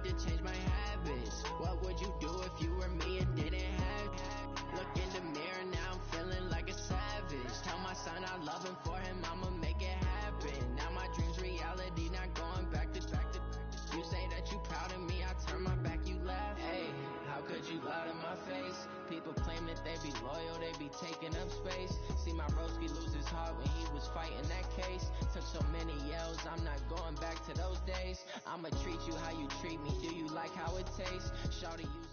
to change my habits. What would you do if you were me and didn't have it? Look in the mirror, now I'm feeling like a savage. Tell my son I love him, for him I'ma make it happen. Now my dream's reality, not going back to. You say that you proud of me, I turn my back, you laugh. Hey, how could you lie to my face? People claim that they be loyal, they be taking up space. See my broski lose his heart when he was fighting that case. Took so many yells, I'm not going back to those days. I'ma treat you how you treat me, do you like how it tastes? Shawty use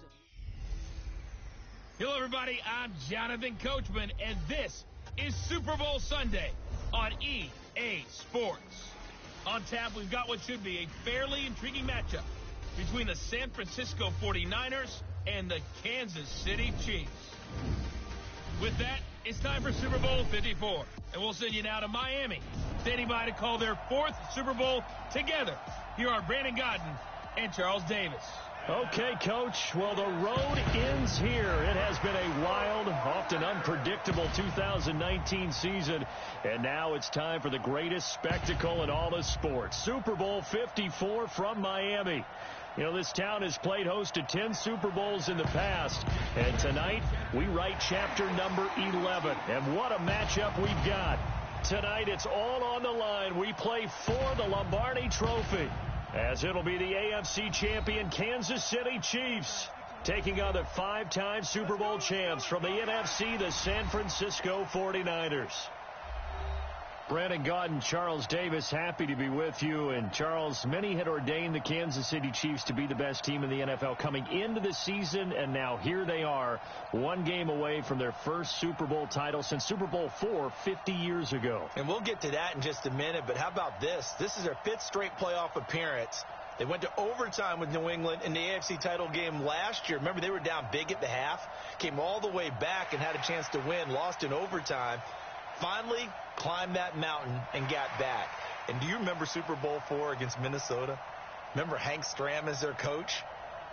a... Hello everybody, I'm Jonathan Coachman, and this is Super Bowl Sunday on EA Sports. On tap, we've got what should be a fairly intriguing matchup between the San Francisco 49ers and the Kansas City Chiefs. With that, it's time for Super Bowl 54, and we'll send you now to Miami, standing by to call their fourth Super Bowl together. Here are Brandon Godden and Charles Davis. Okay, Coach. Well, the road ends here. It has been a wild, often unpredictable 2019 season, and now it's time for the greatest spectacle in all of sports. Super Bowl 54 from Miami. You know, this town has played host to 10 Super Bowls in the past, and tonight we write chapter number 11. And what a matchup we've got. Tonight it's all on the line. We play for the Lombardi Trophy, as it'll be the AFC champion Kansas City Chiefs taking on the 5-time Super Bowl champs from the NFC, the San Francisco 49ers. Brandon Godden, Charles Davis, happy to be with you. And Charles, many had ordained the Kansas City Chiefs to be the best team in the NFL coming into the season, and now here they are, one game away from their first Super Bowl title since Super Bowl IV 50 years ago. And we'll get to that in just a minute, but how about this? This is their 5th straight playoff appearance. They went to overtime with New England in the AFC title game last year. Remember, they were down big at the half, came all the way back and had a chance to win, lost in overtime. Finally climbed that mountain and got back. And do you remember Super Bowl IV against Minnesota? Remember Hank Stram as their coach?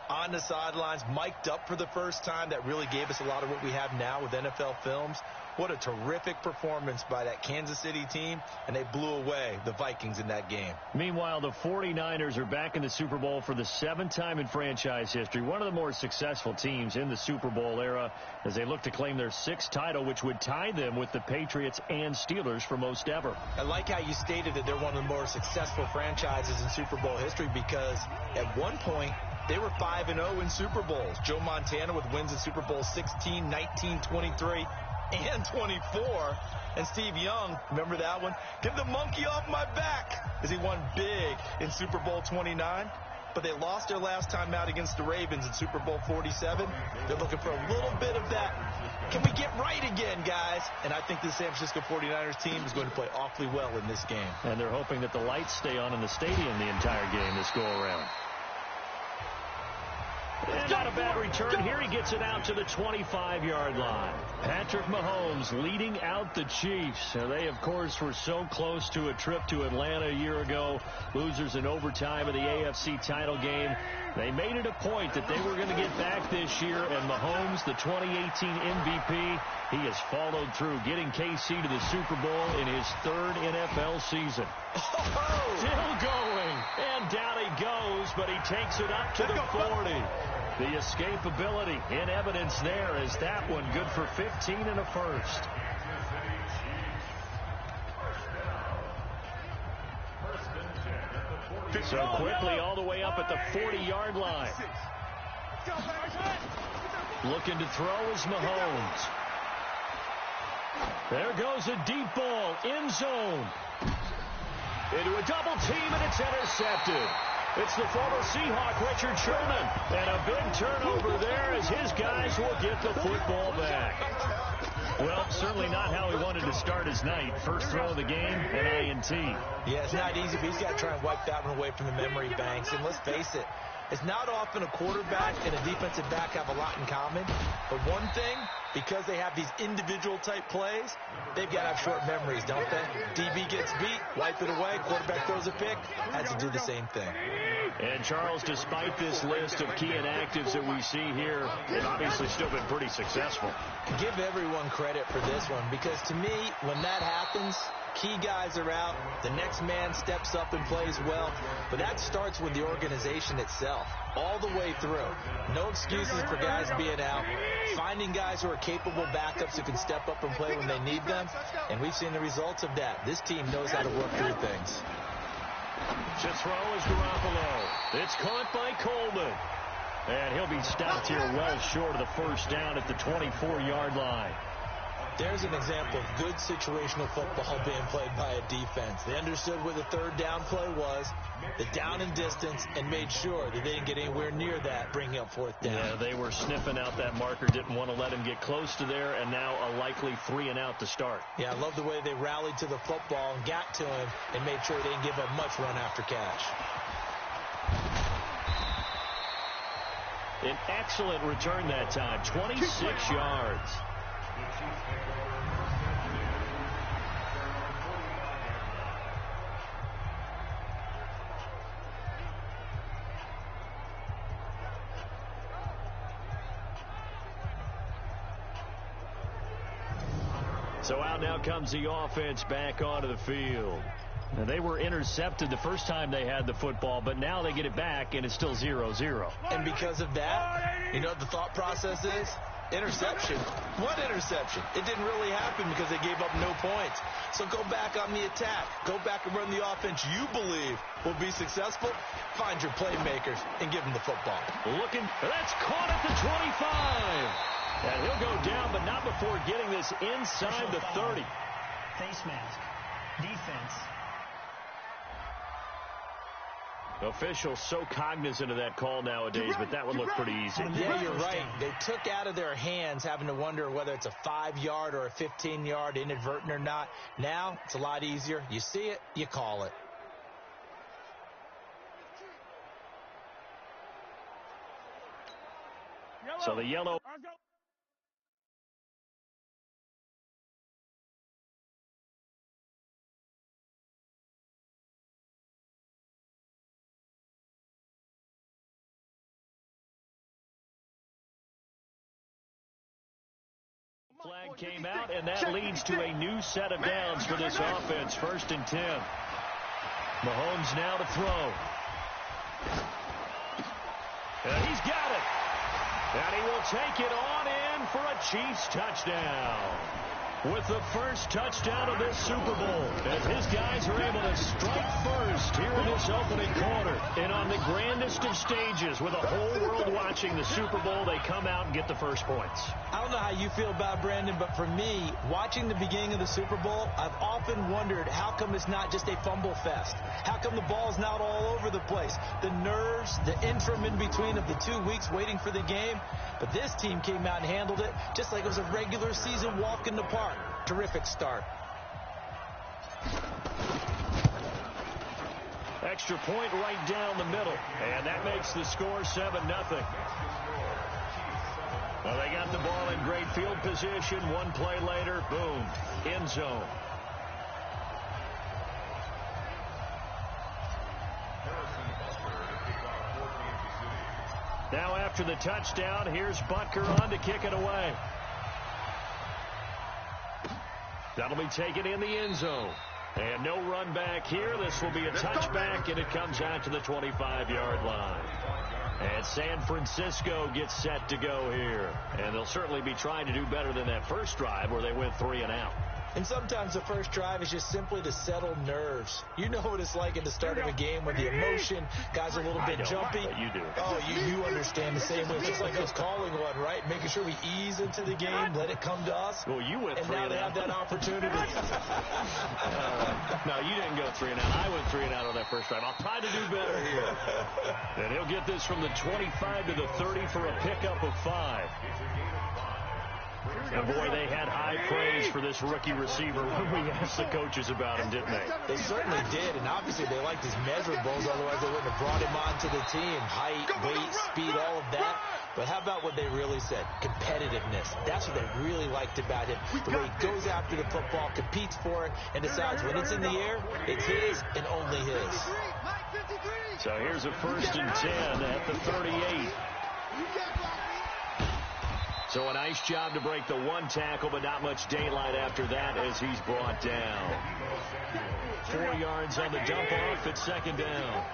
On the sidelines, mic'd up for the first time. That really gave us a lot of what we have now with NFL films. What a terrific performance by that Kansas City team, and they blew away the Vikings in that game. Meanwhile, the 49ers are back in the Super Bowl for the 7th time in franchise history, one of the more successful teams in the Super Bowl era, as they look to claim their 6th title, which would tie them with the Patriots and Steelers for most ever. I like how you stated that they're one of the more successful franchises in Super Bowl history, because at one point, they were 5-0 in Super Bowls. Joe Montana with wins in Super Bowl 16, 19, 23, and 24. And Steve Young, remember that one? Get the monkey off my back, as he won big in Super Bowl 29. But they lost their last time out against the Ravens in Super Bowl 47. They're looking for a little bit of that. Can we get right again, guys? And I think the San Francisco 49ers team is going to play awfully well in this game. And they're hoping that the lights stay on in the stadium the entire game this go-around. And not a bad return here. He gets it out to the 25-yard line. Patrick Mahomes leading out the Chiefs. They, of course, were so close to a trip to Atlanta a year ago. Losers in overtime of the AFC title game. They made it a point that they were going to get back this year. And Mahomes, the 2018 MVP, he has followed through, getting KC to the Super Bowl in his 3rd NFL season. Oh! Still going. And down he goes, but he takes it up to the 40. The escapability in evidence there, as that one good for 15 and a first. So quickly all the way up at the 40-yard line. Looking to throw is Mahomes. There goes a deep ball, end zone. Into a double team, and it's intercepted. It's the former Seahawk, Richard Sherman. And a big turnover there, as his guys will get the football back. Well, certainly not how he wanted to start his night. First throw of the game, an INT. Yeah, it's not easy, but he's got to try and wipe that one away from the memory banks. And let's face it, it's not often a quarterback and a defensive back have a lot in common. But one thing, because they have these individual type plays, they've got to have short memories, don't they? DB gets beat, wipe it away, quarterback throws a pick, has to do the same thing. And Charles, despite this list of key inactives that we see here, they've obviously still been pretty successful. Give everyone credit for this one, because to me, when that happens, Key guys are out. The next man steps up and plays well. But that starts with the organization itself, all the way through. No excuses for guys being out. Finding guys who are capable backups who can step up and play when they need them. And we've seen the results of that. This team knows how to work through things. To throw is Garoppolo. It's caught by Coleman. And he'll be stopped here well short of the first down at the 24-yard line. There's an example of good situational football being played by a defense. They understood what the third down play was, the down and distance, and made sure that they didn't get anywhere near that, bringing up fourth down. Yeah, they were sniffing out that marker, didn't want to let him get close to there, and now a likely 3-and-out to start. Yeah, I love the way they rallied to the football and got to him and made sure they didn't give him much run after catch. An excellent return that time, 26 yards. So out now comes the offense back onto the field. Now, they were intercepted the first time they had the football, but now they get it back, and it's still 0-0. And because of that, you know what the thought process is? Interception. What interception? It didn't really happen because they gave up no points. So go back on the attack. Go back and run the offense you believe will be successful. Find your playmakers and give them the football. Looking, that's caught at the 25. And he'll go down, but not before getting this inside the 30. Face mask. Defense. Officials so cognizant of that call nowadays, but that would look pretty easy. Yeah, you're right. They took out of their hands having to wonder whether it's a 5-yard or a 15-yard, inadvertent or not. Now, it's a lot easier. You see it, you call it. So the yellow. Flag came out, and that leads to a new set of downs for this offense. 1st and 10. Mahomes now to throw. And he's got it. And he will take it on in for a Chiefs touchdown. With the first touchdown of this Super Bowl, as his guys are able to strike first here in this opening quarter. And on the grandest of stages, with the whole world watching the Super Bowl, they come out and get the first points. I don't know how you feel about it, Brandon, but for me, watching the beginning of the Super Bowl, I've often wondered how come it's not just a fumble fest? How come the ball's not all over the place? The nerves, the interim in between of the 2 weeks waiting for the game. But this team came out and handled it just like it was a regular season walk in the park. Terrific start. Extra point right down the middle. And that makes the score 7-0. Well, they got the ball in great field position. One play later, boom, end zone. Now after the touchdown, here's Butker on to kick it away. That'll be taken in the end zone. And no run back here. This will be a touchback, and it comes out to the 25-yard line. And San Francisco gets set to go here. And they'll certainly be trying to do better than that first drive where they went 3 and out. And sometimes the first drive is just simply to settle nerves. You know what it's like at the start of a game with the emotion. Guys are a little bit jumpy. But you do. Oh, you understand the same way. It's just like us calling one, right? Making sure we ease into the game, let it come to us. Well, you went 3 and now they have that opportunity. No, you didn't go 3 and out. I went 3 and out on that first drive. I'll try to do better here. And he'll get this from the 25 to the 30 for a pickup of 5. And boy, they had high praise for this rookie receiver when we asked the coaches about him, didn't they? They certainly did, and obviously they liked his measurables, otherwise they wouldn't have brought him onto the team. Height, weight, speed, all of that. But how about what they really said? Competitiveness. That's what they really liked about him. The way he goes after the football, competes for it, and decides when it's in the air, it's his and only his. So here's a 1st and 10 at the 38. So a nice job to break the one tackle, but not much daylight after that as he's brought down. 4 yards on the dump-off at second down.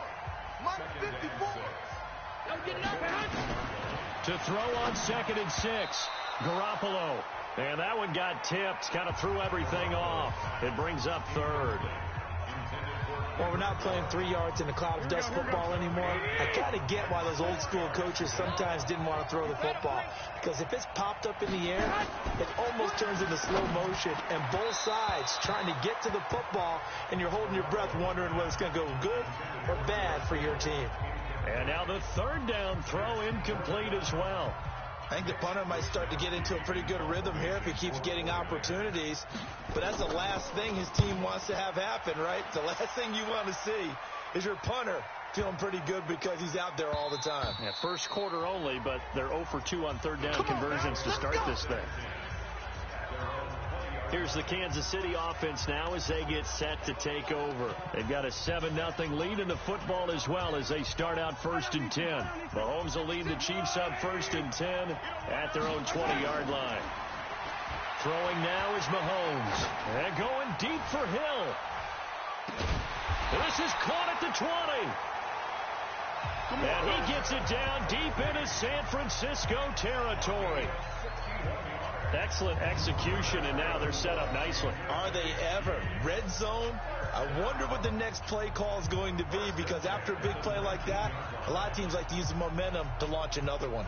To throw on 2nd and 6, Garoppolo. And that one got tipped, kind of threw everything off. It brings up 3rd. Well, we're not playing 3 yards in a cloud of dust football anymore. I kind of get why those old school coaches sometimes didn't want to throw the football. Because if it's popped up in the air, it almost turns into slow motion. And both sides trying to get to the football, and you're holding your breath wondering whether it's going to go good or bad for your team. And now the 3rd down throw incomplete as well. I think the punter might start to get into a pretty good rhythm here if he keeps getting opportunities. But that's the last thing his team wants to have happen, right? The last thing you want to see is your punter feeling pretty good because he's out there all the time. Yeah, first quarter only, but they're 0 for 2 on 3rd down conversions to start this thing. Here's the Kansas City offense now as they get set to take over. They've got a 7-0 lead in the football as well as they start out 1st and 10. Mahomes will lead the Chiefs up 1st and 10 at their own 20-yard line. Throwing now is Mahomes. And going deep for Hill. This is caught at the 20. And he gets it down deep into San Francisco territory. Excellent execution, and now they're set up nicely. Are they ever? Red zone? I wonder what the next play call is going to be, because after a big play like that, a lot of teams like to use the momentum to launch another one.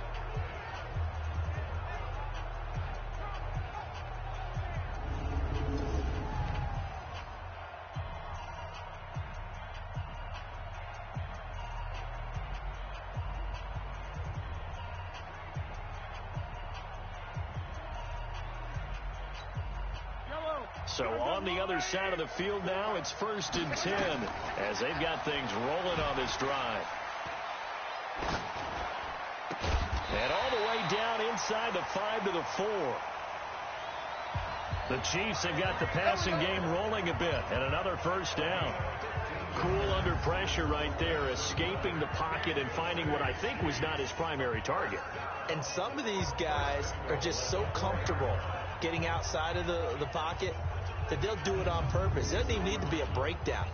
So on the other side of the field now, it's 1st and 10 as they've got things rolling on this drive. And all the way down inside the 5 to the 4. The Chiefs have got the passing game rolling a bit, and another 1st down. Cool under pressure right there, escaping the pocket and finding what I think was not his primary target. And some of these guys are just so comfortable getting outside of the pocket that they'll do it on purpose. It doesn't even need to be a breakdown.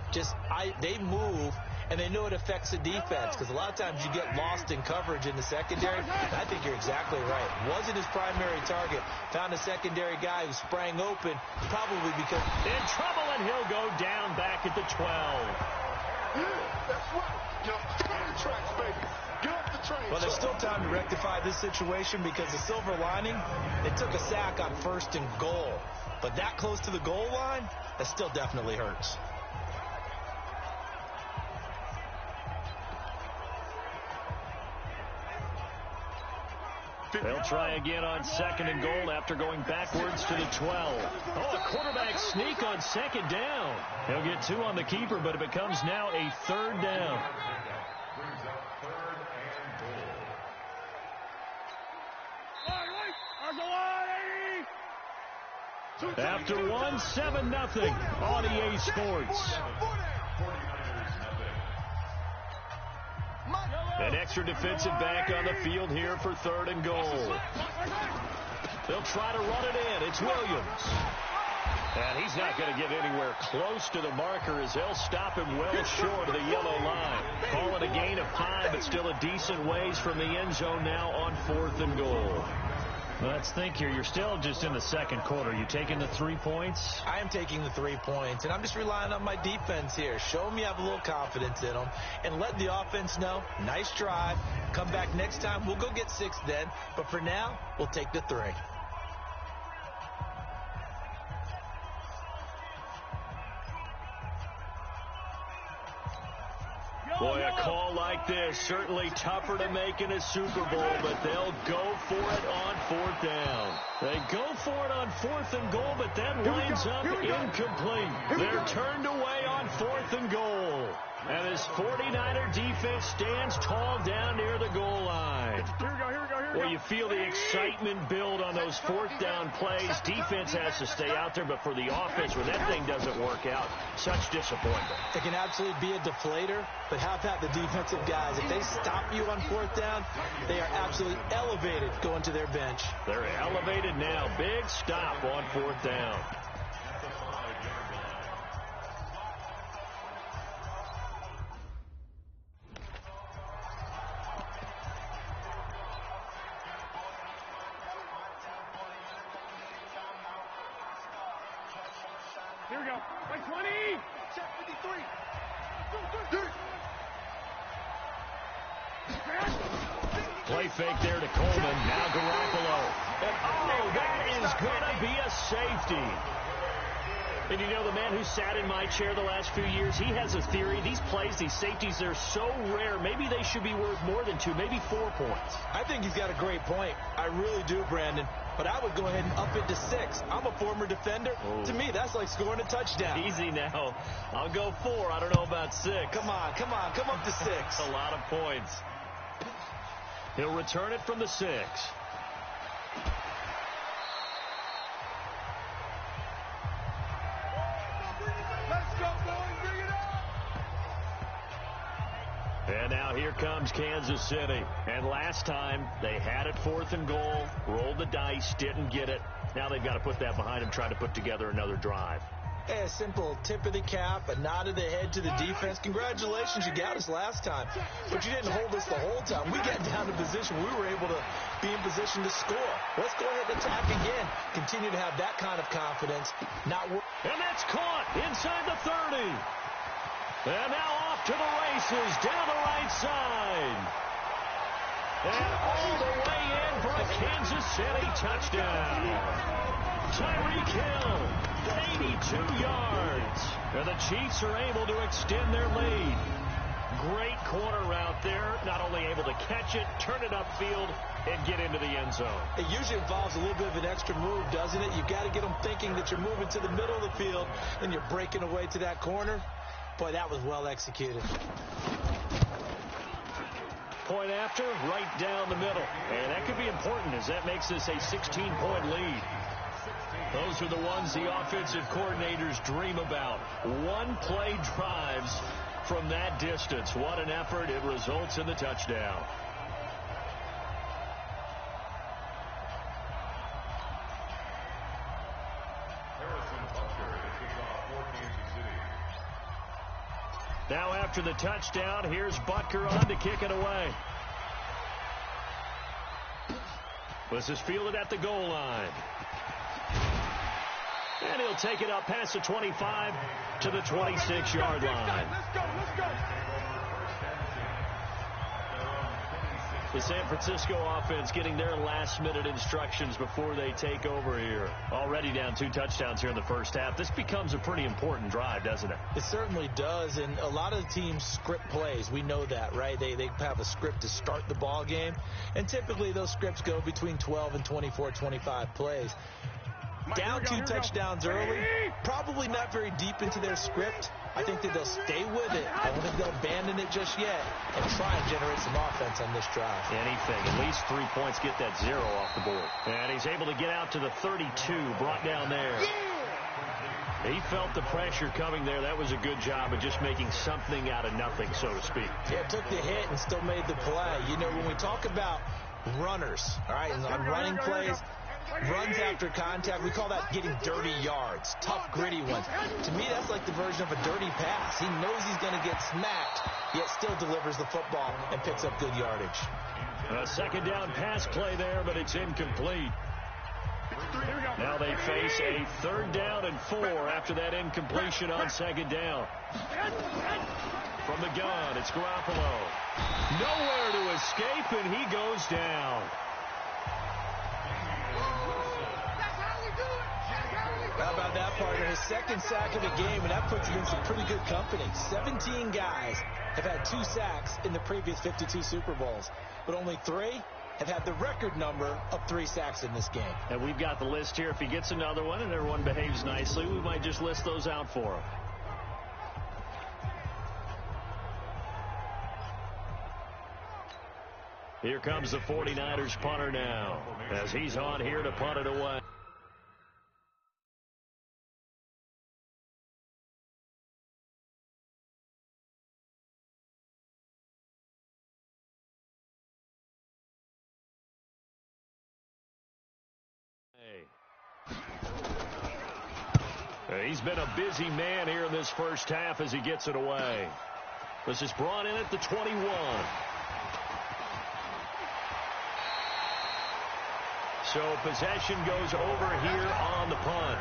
They move, and they know it affects the defense, because a lot of times you get lost in coverage in the secondary. And I think you're exactly right. Wasn't his primary target. Found a secondary guy who sprang open, probably because... In trouble, and he'll go down back at the 12. Yeah, that's right. Get off the tracks, baby. Get off the train. Well, there's still time to rectify this situation, because the silver lining, they took a sack on 1st and goal. But that close to the goal line, that still definitely hurts. They'll try again on 2nd and goal after going backwards to the 12. Oh, a quarterback sneak on 2nd down. He'll get 2 on the keeper, but it becomes now a 3rd down. After 1, 7-0 on EA Sports. An extra defensive back on the field here for 3rd and goal. They'll try to run it in. It's Williams. And he's not going to get anywhere close to the marker as they'll stop him well short of the yellow line. Call it a gain of 5, but still a decent ways from the end zone now on 4th and goal. Let's think here. You're still just in the 2nd quarter. You taking the 3 points? I am taking the 3 points, and I'm just relying on my defense here. Show them you have a little confidence in them, and let the offense know, nice drive. Come back next time. We'll go get 6 then, but for now, we'll take the 3. Boy, a call like this, certainly tougher to make in a Super Bowl, but they'll go for it on 4th down. They go for it on 4th and goal, but that winds up incomplete. They're turned away on 4th and goal. And his 49er defense stands tall down near the goal line. Here we go. Well, you feel the excitement build on those fourth down plays. Defense has to stay out there, but for the offense, when that thing doesn't work out, such disappointment. It can absolutely be a deflator, but how about the defensive guys? If they stop you on fourth down, they are absolutely elevated going to their bench. They're elevated now. Big stop on fourth down. Here we go. Like 20. Check 53. Play fake there to Coleman. Now Garoppolo. And oh, that is going to be a safety. And you know, the man who sat in my chair the last few years, he has a theory. These plays, these safeties, they're so rare. Maybe they should be worth more than 2, maybe 4 points. I think he's got a great point. I really do, Brandon. But I would go ahead and up it to 6. I'm a former defender. Oh. To me, that's like scoring a touchdown. Easy now. I'll go 4. I don't know about 6. Come on. Come up to 6. That's a lot of points. He'll return it from the 6. Let's go, boys. Bring it up. And now here comes Kansas City. And last time, they had it 4th and goal, rolled the dice, didn't get it. Now they've got to put that behind them, try to put together another drive. A simple tip of the cap, a nod of the head to the defense. Congratulations, you got us last time. But you didn't hold us the whole time. We got down to position. We were able to be in position to score. Let's go ahead and attack again. Continue to have that kind of confidence. And that's caught inside the 30. And now off to the races down the right side. And all the way in for a Kansas City touchdown. Tyreek Hill, 82 yards. And the Chiefs are able to extend their lead. Great corner route there. Not only able to catch it, turn it upfield, and get into the end zone. It usually involves a little bit of an extra move, doesn't it? You've got to get them thinking that you're moving to the middle of the field and you're breaking away to that corner. Boy, that was well executed. Point after, right down the middle. And that could be important as that makes this a 16-point lead. Those are the ones the offensive coordinators dream about. One-play drives from that distance. What an effort. It results in the touchdown. Now after the touchdown, here's Butker on to kick it away. This is fielded at the goal line. And he'll take it up past the 25 to the 26-yard line. Let's go. The San Francisco offense getting their last-minute instructions before they take over here. Already down 2 touchdowns here in the first half. This becomes a pretty important drive, doesn't it? It certainly does, and a lot of the teams script plays. We know that, right? They have a script to start the ball game, and typically those scripts go between 12 and 24, 25 plays. Down 2 touchdowns early, probably not very deep into their script. I think that they'll stay with it. I don't think they'll abandon it just yet and try and generate some offense on this drive. Anything. At least 3 points, get that 0 off the board. And he's able to get out to the 32, brought down there. He felt the pressure coming there. That was a good job of just making something out of nothing, so to speak. Yeah, took the hit and still made the play. You know, when we talk about runners, all right, and on running plays, runs after contact, we call that getting dirty yards, tough, gritty ones. To me, that's like the version of a dirty pass. He knows he's going to get smacked, yet still delivers the football and picks up good yardage. A second down pass play there, but it's incomplete. Now they face a 3rd down and 4 after that incompletion on 2nd down. From the gun, it's Garoppolo. Nowhere to escape, and he goes down. How about that, partner? His 2nd sack of the game, and that puts him in some pretty good company. 17 guys have had 2 sacks in the previous 52 Super Bowls, but only 3 have had the record number of 3 sacks in this game. And we've got the list here. If he gets another one and everyone behaves nicely, we might just list those out for him. Here comes the 49ers punter now as he's on here to punt it away. He's been a busy man here in this first half as he gets it away. This is brought in at the 21. So possession goes over here on the punt.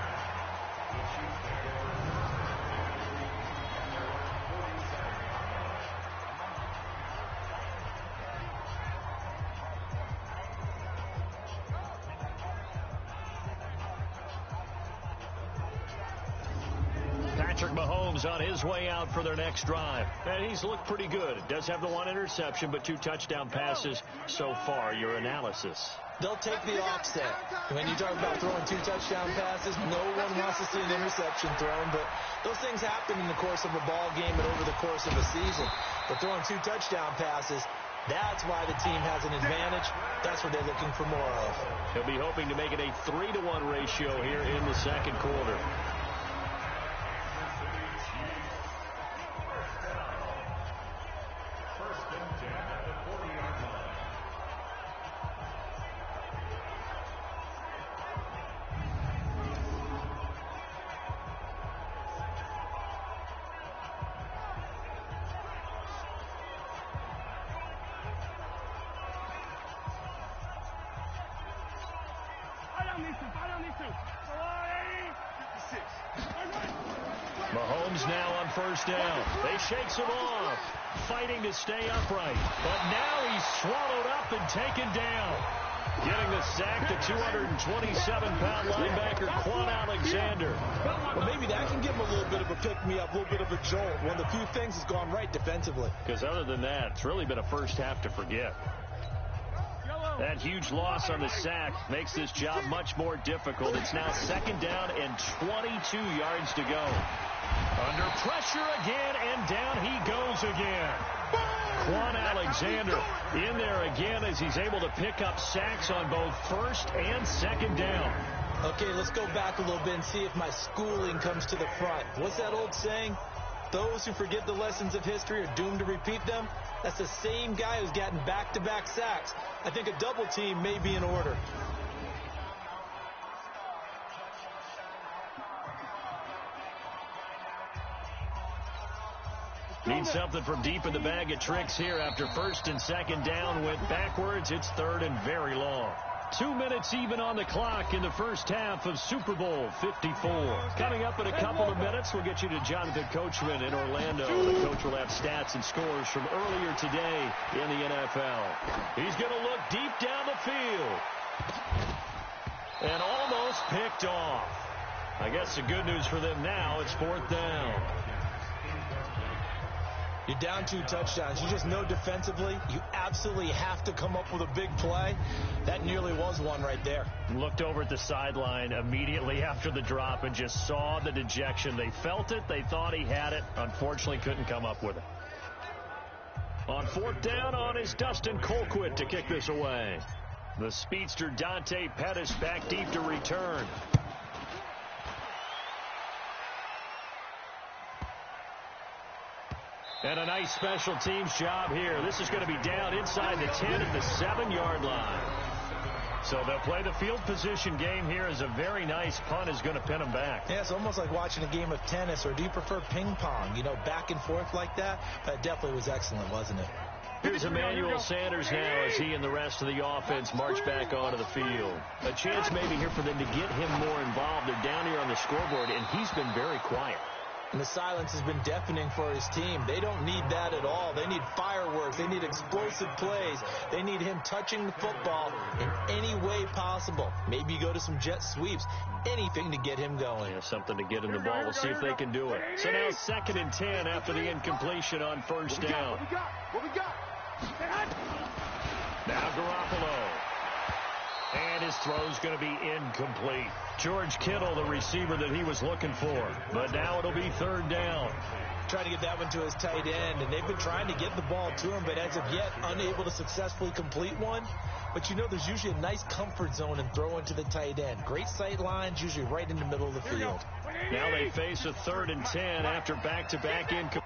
Mahomes on his way out for their next drive. And he's looked pretty good. Does have the one interception, but 2 touchdown passes so far. Your analysis. They'll take the offset. When you talk about throwing 2 touchdown passes, no one wants to see an interception thrown, but those things happen in the course of a ball game and over the course of a season. But throwing 2 touchdown passes, that's why the team has an advantage. That's what they're looking for more of. He'll be hoping to make it a 3-to-1 ratio here in the second quarter. Mahomes now on first down. They shakes him off, fighting to stay upright. But now he's swallowed up and taken down. Getting the sack, the 227-pound linebacker, Quan Alexander. Well, maybe that can give him a little bit of a pick-me-up, a little bit of a jolt. One of the few things has gone right defensively. Because other than that, it's really been a first half to forget. That huge loss on the sack makes this job much more difficult. It's now second down and 22 yards to go. Under pressure again, and down he goes again. Quan Alexander in there again as he's able to pick up sacks on both first and second down. Okay, let's go back a little bit and see if my schooling comes to the front. What's that old saying? Those who forget the lessons of history are doomed to repeat them. That's the same guy who's gotten back-to-back sacks. I think a double team may be in order. Need something from deep in the bag of tricks here after first and second down went backwards. It's third and very long. 2 minutes even on the clock in the first half of Super Bowl 54. Coming up in a couple of minutes, we'll get you to Jonathan Coachman in Orlando. The coach will have stats and scores from earlier today in the NFL. He's going to look deep down the field. And almost picked off. I guess the good news for them now, it's fourth down. You're down 2 touchdowns. You just know defensively you absolutely have to come up with a big play. That nearly was one right there. Looked over at the sideline immediately after the drop and just saw the dejection. They felt it. They thought he had it. Unfortunately, couldn't come up with it. On fourth down on is Dustin Colquitt to kick this away. The speedster Dante Pettis back deep to return. And a nice special teams job here. This is going to be down inside the 10 at the 7-yard line. So they'll play the field position game here as a very nice punt is going to pin them back. Yeah, it's almost like watching a game of tennis, or do you prefer ping pong? You know, back and forth like that? That definitely was excellent, wasn't it? Here's Emmanuel Sanders now as he and the rest of the offense march back onto the field. A chance maybe here for them to get him more involved. They're down here on the scoreboard, and he's been very quiet. And the silence has been deafening for his team. They don't need that at all. They need fireworks. They need explosive plays. They need him touching the football in any way possible. Maybe go to some jet sweeps. Anything to get him going. Yeah, something to get in the ball. We'll see if they can do it. So now second and 10 after the incompletion on first down. What we got? Now Garoppolo. And his throw's going to be incomplete. George Kittle, the receiver that he was looking for. But now it'll be third down. trying to get that one to his tight end, and they've been trying to get the ball to him, but as of yet, unable to successfully complete one. But you know there's usually a nice comfort zone in throwing to the tight end. Great sight lines, usually right in the middle of the field. Now they face a 3rd and 10 after back-to-back incompletions.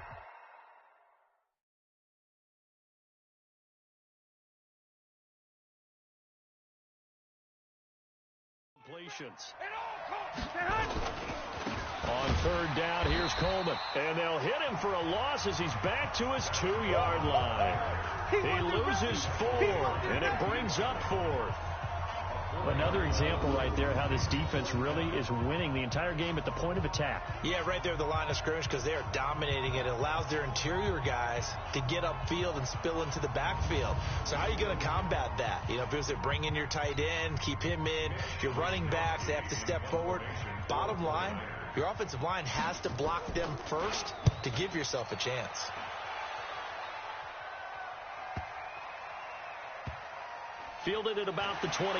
On 3rd down, here's Coleman. And they'll hit him for a loss as he's back to his 2-yard line. He loses 4, and it brings up 4th. Another example right there how this defense really is winning the entire game at the point of attack. Yeah, right there at the line of scrimmage because they are dominating it. It allows their interior guys to get upfield and spill into the backfield. So how are you going to combat that? You know, if it was to bring in your tight end, keep him in, your running backs, they have to step forward. Bottom line, your offensive line has to block them first to give yourself a chance. Fielded at about the 28.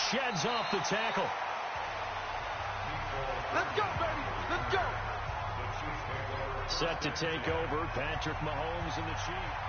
Sheds off the tackle. Let's go, baby. Let's go. Set to take over, Patrick Mahomes and the Chiefs.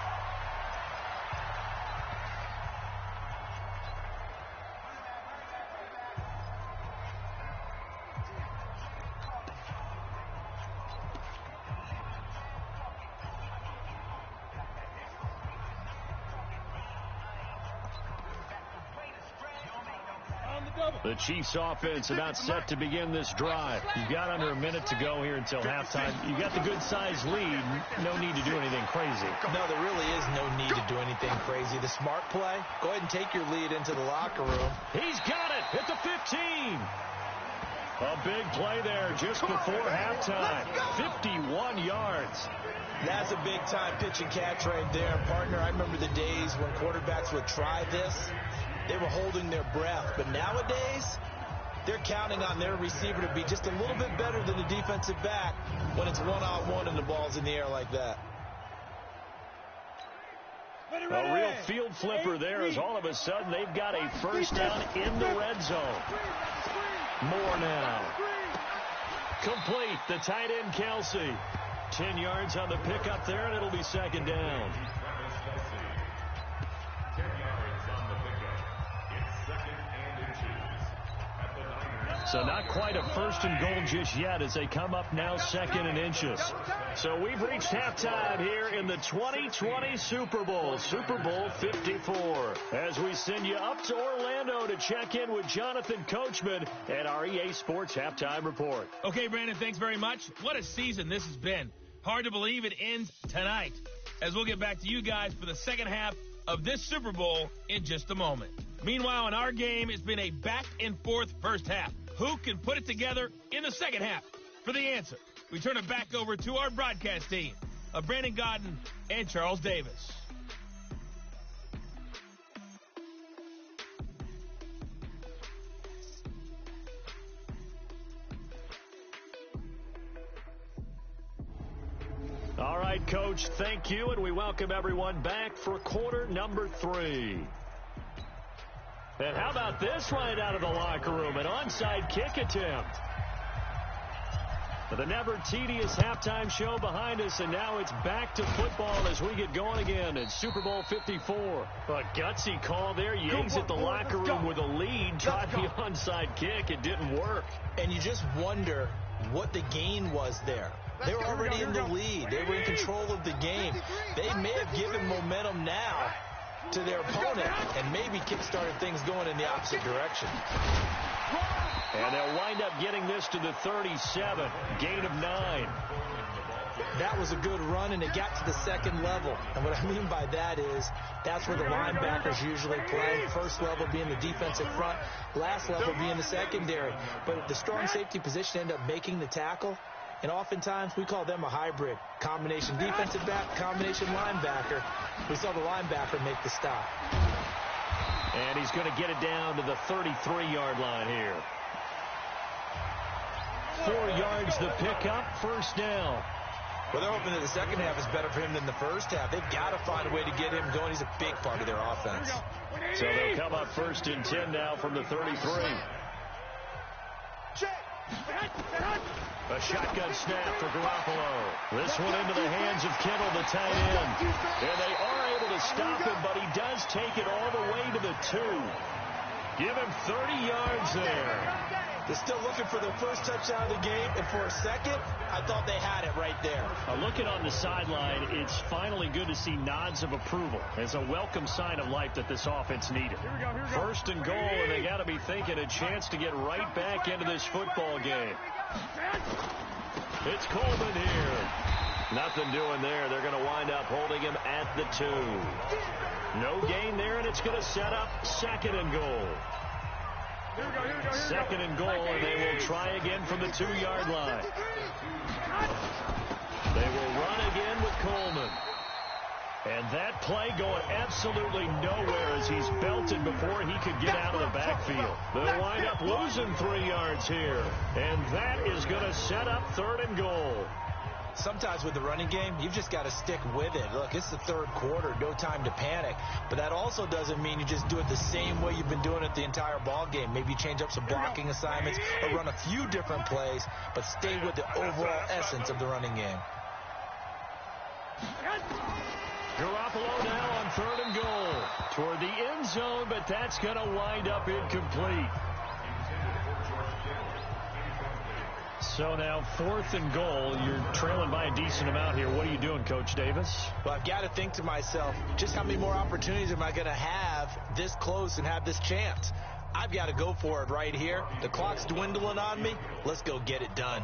The Chiefs offense about set to begin this drive. You've got under a minute to go here until halftime. You've got the good-sized lead. No need to do anything crazy. No, there really is no need to do anything crazy. The smart play, go ahead and take your lead into the locker room. He's got it at the 15. A big play there just before halftime. 51 yards. That's a big-time pitch and catch right there. Partner, I remember the days when quarterbacks would try this. They were holding their breath. But nowadays, they're counting on their receiver to be just a little bit better than the defensive back when it's one-on-one and the ball's in the air like that. A real field flipper there as all of a sudden they've got a first down in the red zone. More now. Complete. The tight end, Kelsey. 10 yards on the pickup there, and it'll be 2nd down. So not quite a 1st and goal just yet as they come up now 2nd and inches. So we've reached halftime here in the 2020 Super Bowl, Super Bowl 54. As we send you up to Orlando to check in with Jonathan Coachman and our EA Sports Halftime Report. Okay, Brandon, thanks very much. What a season this has been. Hard to believe it ends tonight, as we'll get back to you guys for the second half of this Super Bowl in just a moment. Meanwhile, in our game, it's been a back-and-forth first half. Who can put it together in the second half? For the answer, we turn it back over to our broadcast team of Brandon Godden and Charles Davis. All right, Coach, thank you, and we welcome everyone back for quarter number 3. And how about this right out of the locker room? An onside kick attempt. The never tedious halftime show behind us, and now it's back to football as we get going again in Super Bowl 54. A gutsy call there. You exit the locker room with a lead, tried the onside kick. It didn't work. And you just wonder what the gain was there. They were already in the lead. They were in control of the game. They may have given momentum now to their opponent and maybe kick-started things going in the opposite direction. And they'll wind up getting this to the 37, gain of 9. That was a good run, and it got to the second level. And what I mean by that is that's where the linebackers usually play. First level being the defensive front, last level being the secondary. But the strong safety position ended up making the tackle. And oftentimes we call them a hybrid. Combination defensive back, combination linebacker. We saw the linebacker make the stop. And he's going to get it down to the 33-yard line here. 4 yards the pickup, first down. Well, they're hoping that the second half is better for him than the first half. They've got to find a way to get him going. He's a big part of their offense. So they'll come up 1st and 10 now from the 33. A shotgun snap for Garoppolo. This one into the hands of Kittle, the tight end. And they are able to stop him, but he does take it all the way to the 2. Give him 30 yards there. They're still looking for their first touchdown of the game, and for a second, I thought they had it right there. Looking on the sideline, it's finally good to see nods of approval. It's a welcome sign of life that this offense needed. First and goal, and they got to be thinking a chance to get right back into this football game. It's Coleman here. Nothing doing there. They're going to wind up holding him at the 2. No gain there, and it's going to set up second and goal. Second and goal, and they will try again from the 2-yard line. They will run again with Coleman. And that play going absolutely nowhere as he's belted before he could get out of the backfield. They'll wind up losing 3 yards here. And that is going to set up third and goal. Sometimes with the running game, you've just got to stick with it. Look, it's the third quarter, no time to panic. But that also doesn't mean you just do it the same way you've been doing it the entire ball game. Maybe you change up some blocking assignments or run a few different plays, but stay with the overall essence of the running game. Garoppolo now on third and goal toward the end zone, but that's going to wind up incomplete. So now fourth and goal. You're trailing by a decent amount here. What are you doing, Coach Davis? Well, I've got to think to myself, just how many more opportunities am I going to have this close and have this chance? I've got to go for it right here. The clock's dwindling on me. Let's go get it done.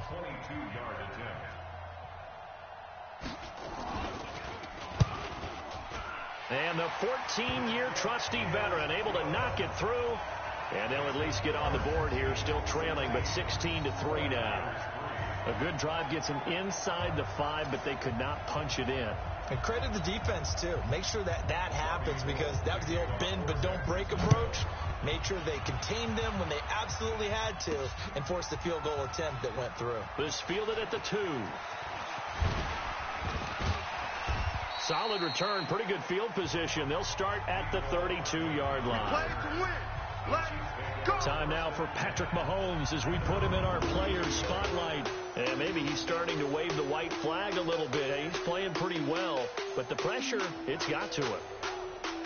And the 14-year trusty veteran able to knock it through. And they'll at least get on the board here, still trailing, but 16-3 now. A good drive gets them inside the 5, but they could not punch it in. And credit the defense, too. Make sure that happens, because that was the old bend but don't break approach. Made sure they contained them when they absolutely had to and forced the field goal attempt that went through. This fielded at the 2. Solid return, pretty good field position. They'll start at the 32-yard line. Play to win. Let's go. Time now for Patrick Mahomes as we put him in our players' spotlight. And maybe he's starting to wave the white flag a little bit. He's playing pretty well, but the pressure, it's got to him.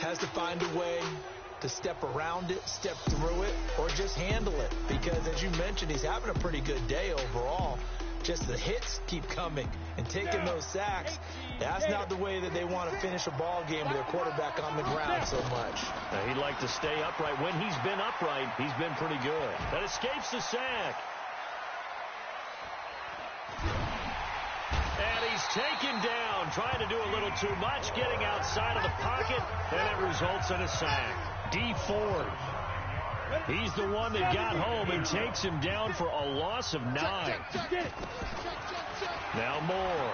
Has to find a way to step around it, step through it, or just handle it. Because, as you mentioned, he's having a pretty good day overall. Just the hits keep coming and taking those sacks. That's not the way that they want to finish a ball game with their quarterback on the ground so much. He'd like to stay upright. When he's been upright, he's been pretty good. That escapes the sack. And he's taken down, trying to do a little too much, getting outside of the pocket, and it results in a sack. D Ford. He's the one that got home and takes him down for a loss of 9. Now Moore.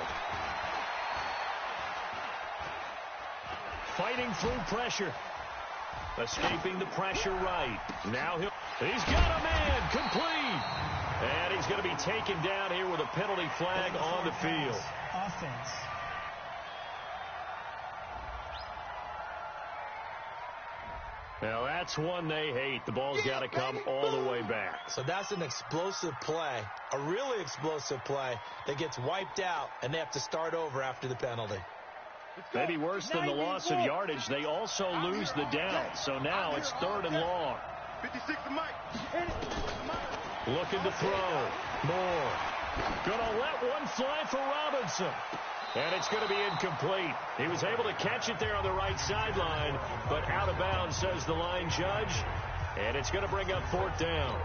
Fighting through pressure. Escaping the pressure right. Now he's got a man complete. And he's going to be taken down here with a penalty flag on the field. Offense. Now that's one they hate. The ball's got to come all the way back. So that's an explosive play, a really explosive play that gets wiped out, and they have to start over after the penalty. Maybe worse than the loss of yardage, they also lose the down. So now it's third and long. 56 to Mike. Looking to throw. Moore. Gonna let one fly for Robinson. And it's going to be incomplete. He was able to catch it there on the right sideline, but out of bounds, says the line judge. And it's going to bring up fourth down.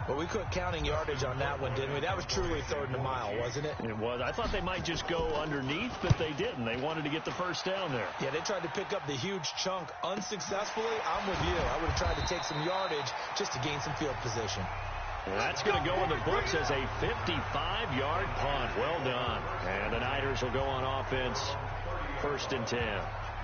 Well, we quit counting yardage on that one, didn't we? That was truly third and a mile, wasn't it? It was. I thought they might just go underneath, but they didn't. They wanted to get the first down there. Yeah, they tried to pick up the huge chunk unsuccessfully. I'm with you. I would have tried to take some yardage just to gain some field position. And that's going to go in the books as a 55-yard punt. Well done. And the Niners will go on offense, 1st and 10.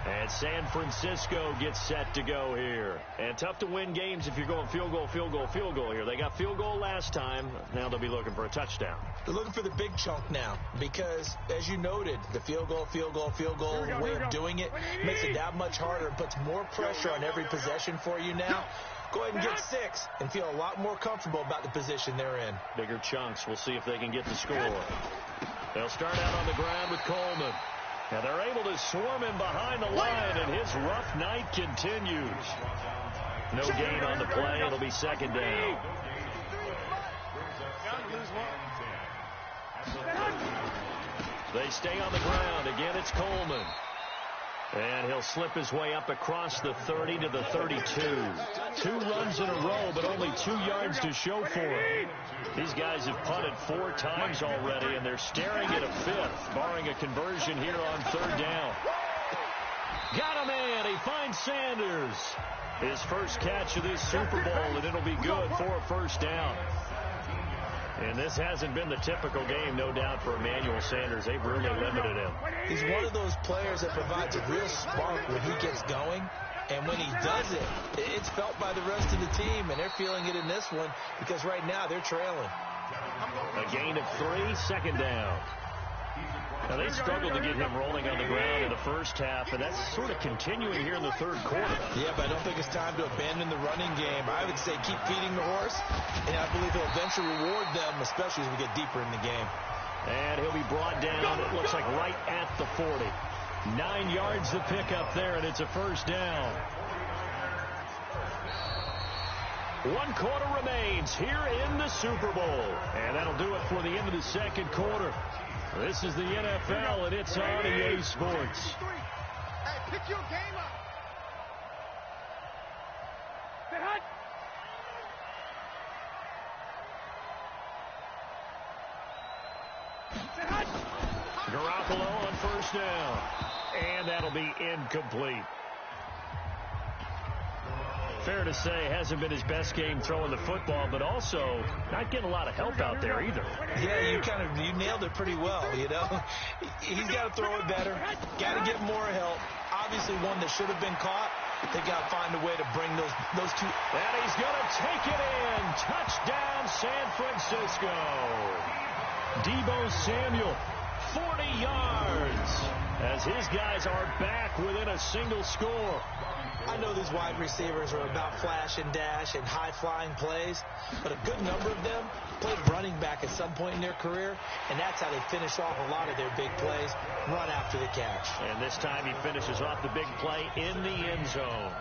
And San Francisco gets set to go here. And tough to win games if you're going field goal, field goal, field goal here. They got field goal last time. Now they'll be looking for a touchdown. They're looking for the big chunk now because, as you noted, the field goal way of doing it makes it that much harder and puts more pressure on every possession for you now. go ahead and get 6 and feel a lot more comfortable about the position they're in. Bigger chunks. We'll see if they can get the score. They'll start out on the ground with Coleman. And they're able to swarm him behind the line, and his rough night continues. No gain on the play. It'll be second down. They stay on the ground. Again, it's Coleman. And he'll slip his way up across the 30 to the 32. 2 runs in a row, but only 2 yards to show for him. These guys have punted 4 times already, and they're staring at a 5th, barring a conversion here on 3rd down. Got a man. He finds Sanders. His first catch of this Super Bowl, and it'll be good for a first down. And this hasn't been the typical game, no doubt, for Emmanuel Sanders. They've really limited him. He's one of those players that provides a real spark when he gets going. And when he does it, it's felt by the rest of the team, and they're feeling it in this one because right now they're trailing. A gain of 3, second down. Now, they struggled to get him rolling on the ground in the first half, and that's sort of continuing here in the 3rd quarter. Yeah, but I don't think it's time to abandon the running game. I would say keep feeding the horse, and I believe he'll eventually reward them, especially as we get deeper in the game. And he'll be brought down, it looks like right at the 40. 9 yards to pick up there, and it's a first down. 1 quarter remains here in the Super Bowl. And that'll do it for the end of the 2nd quarter. This is the NFL, and it's on EA Sports. Hey, pick your game up. Garoppolo on first down. And that'll be incomplete. Fair to say, hasn't been his best game throwing the football, but also not getting a lot of help out there either. Yeah, you nailed it pretty well, you know. He's got to throw it better, got to get more help. Obviously one that should have been caught. They got to find a way to bring those 2. And he's going to take it in. Touchdown, San Francisco. Deebo Samuel, 40 yards, as his guys are back within a single score. I know these wide receivers are about flash and dash and high-flying plays, but a good number of them played running back at some point in their career, and that's how they finish off a lot of their big plays, run after the catch. And this time he finishes off the big play in the end zone.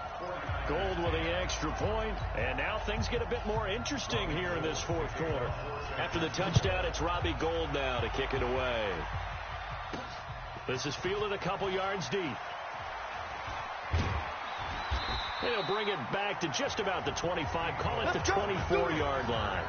Gold with the extra point, and now things get a bit more interesting here in this 4th quarter. After the touchdown, it's Robbie Gould now to kick it away. This is fielded a couple yards deep. And he'll bring it back to just about the 25, call it the 24-yard line.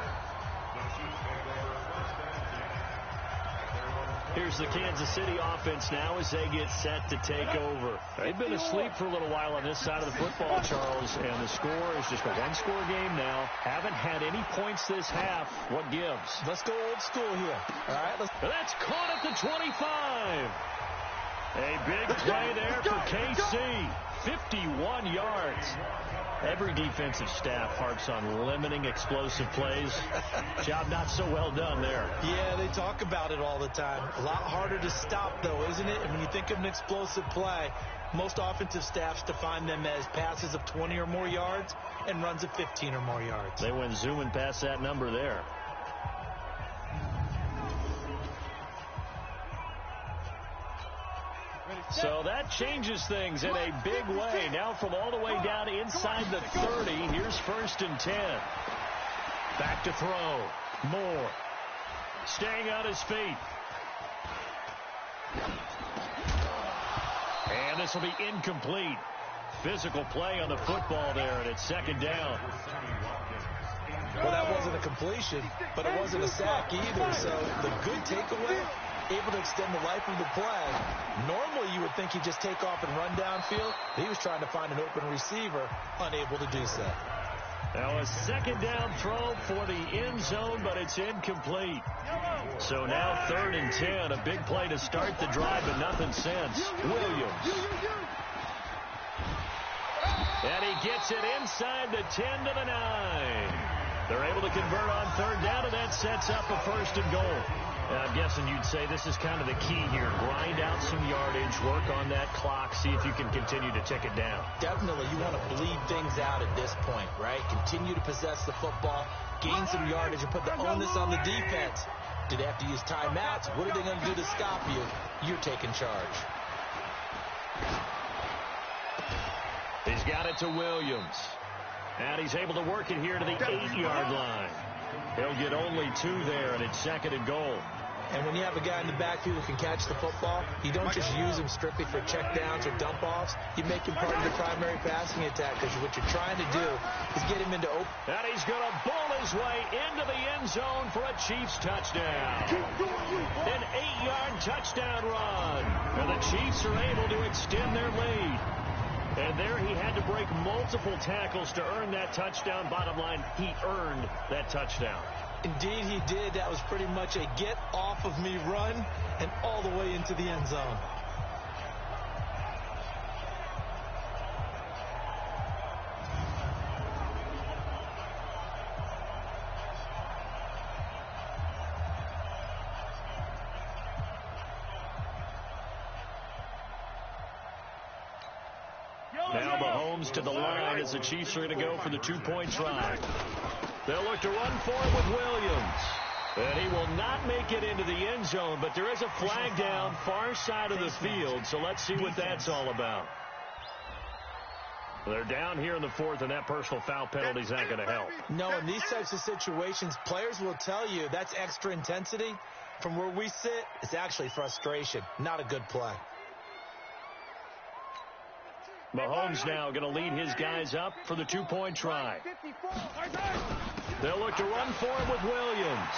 Here's the Kansas City offense now as they get set to take over. They've been asleep for a little while on this side of the football, Charles, and the score is just a 1-score game now. Haven't had any points this half. What gives? Let's go old school here. All right, that's caught at the 25. A big play there for KC. 51 yards. Every defensive staff harps on limiting explosive plays. Job not so well done there. Yeah, they talk about it all the time. A lot harder to stop, though, isn't it? And when you think of an explosive play, most offensive staffs define them as passes of 20 or more yards and runs of 15 or more yards. They went zooming past that number there. So that changes things in a big way. Now from all the way down inside the 30, here's 1st and 10. Back to throw. Moore. Staying on his feet. And this will be incomplete. Physical play on the football there, and it's 2nd down. Well, that wasn't a completion, but it wasn't a sack either. So the good takeaway, able to extend the life of the play. Normally, you would think he'd just take off and run downfield. He was trying to find an open receiver, unable to do so. Now a 2nd down throw for the end zone, but it's incomplete. So now 3rd and 10, a big play to start the drive, but nothing since. Williams. And he gets it inside the 10 to the 9. They're able to convert on 3rd down, and that sets up a 1st and goal. I'm guessing you'd say this is kind of the key here. Grind out some yardage, work on that clock, see if you can continue to tick it down. Definitely, you want to bleed things out at this point, right? Continue to possess the football, gain some yardage, and put the onus on the defense. Do they have to use timeouts? What are they going to do to stop you? You're taking charge. He's got it to Williams. And he's able to work it here to the 8-yard line. He'll get only 2 there, and it's 2nd and goal. And when you have a guy in the backfield who can catch the football, you don't just use him strictly for checkdowns or dump-offs. You make him part of your primary passing attack, because what you're trying to do is get him into open. And he's going to bull his way into the end zone for a Chiefs touchdown. An 8-yard touchdown run. And the Chiefs are able to extend their lead. And there he had to break multiple tackles to earn that touchdown. Bottom line, he earned that touchdown. Indeed he did. That was pretty much a get-off-of-me run and all the way into the end zone. Now Mahomes to the line as the Chiefs are going to go for the 2-point try. They'll look to run for it with Williams. And he will not make it into the end zone, but there is a flag down far side of the field, so let's see what that's all about. They're down here in the 4th, and that personal foul penalty is not going to help. No, in these types of situations, players will tell you that's extra intensity. From where we sit, it's actually frustration, not a good play. Mahomes now going to lead his guys up for the 2-point try. They'll look to run for it with Williams.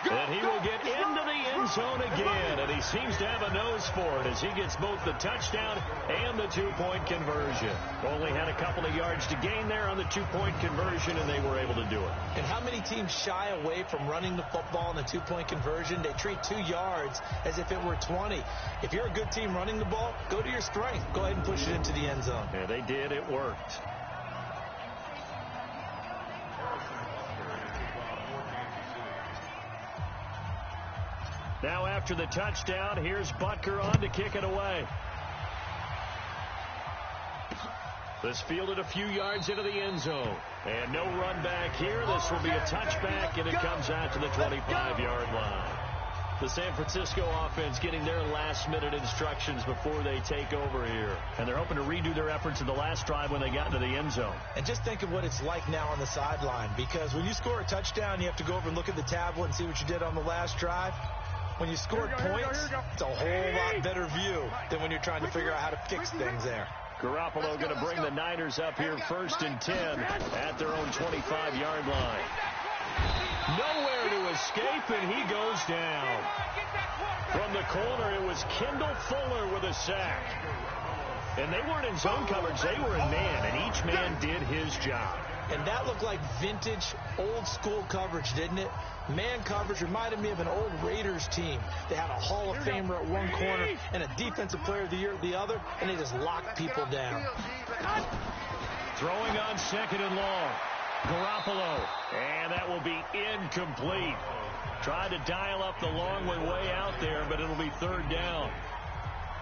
And he will get into the end zone again. And he seems to have a nose for it as he gets both the touchdown and the 2-point conversion. Only had a couple of yards to gain there on the 2-point conversion, and they were able to do it. And how many teams shy away from running the football in the 2-point conversion? They treat 2 yards as if it were 20. If you're a good team running the ball, go to your strength. Go ahead and push it into the end zone. Yeah, they did. It worked. Now after the touchdown, here's Butker on to kick it away. This fielded a few yards into the end zone. And no run back here. This will be a touchback, and it comes out to the 25-yard line. The San Francisco offense getting their last-minute instructions before they take over here. And they're hoping to redo their efforts in the last drive when they got into the end zone. And just think of what it's like now on the sideline, because when you score a touchdown, you have to go over and look at the tablet and see what you did on the last drive. When you scored points, it's a whole lot better view than when you're trying to figure out how to fix things there. Garoppolo going to bring the Niners up here 1st and 10 at their own 25-yard line. Nowhere to escape, and he goes down. From the corner, it was Kendall Fuller with a sack. And they weren't in zone coverage. They were in man, and each man did his job. And that looked like vintage, old-school coverage, didn't it? Man coverage reminded me of an old Raiders team. They had a Hall of Famer at one corner and a Defensive Player of the Year at the other, and they just locked people down. Throwing on 2nd and long. Garoppolo, and that will be incomplete. Tried to dial up the long one way out there, but it'll be 3rd down.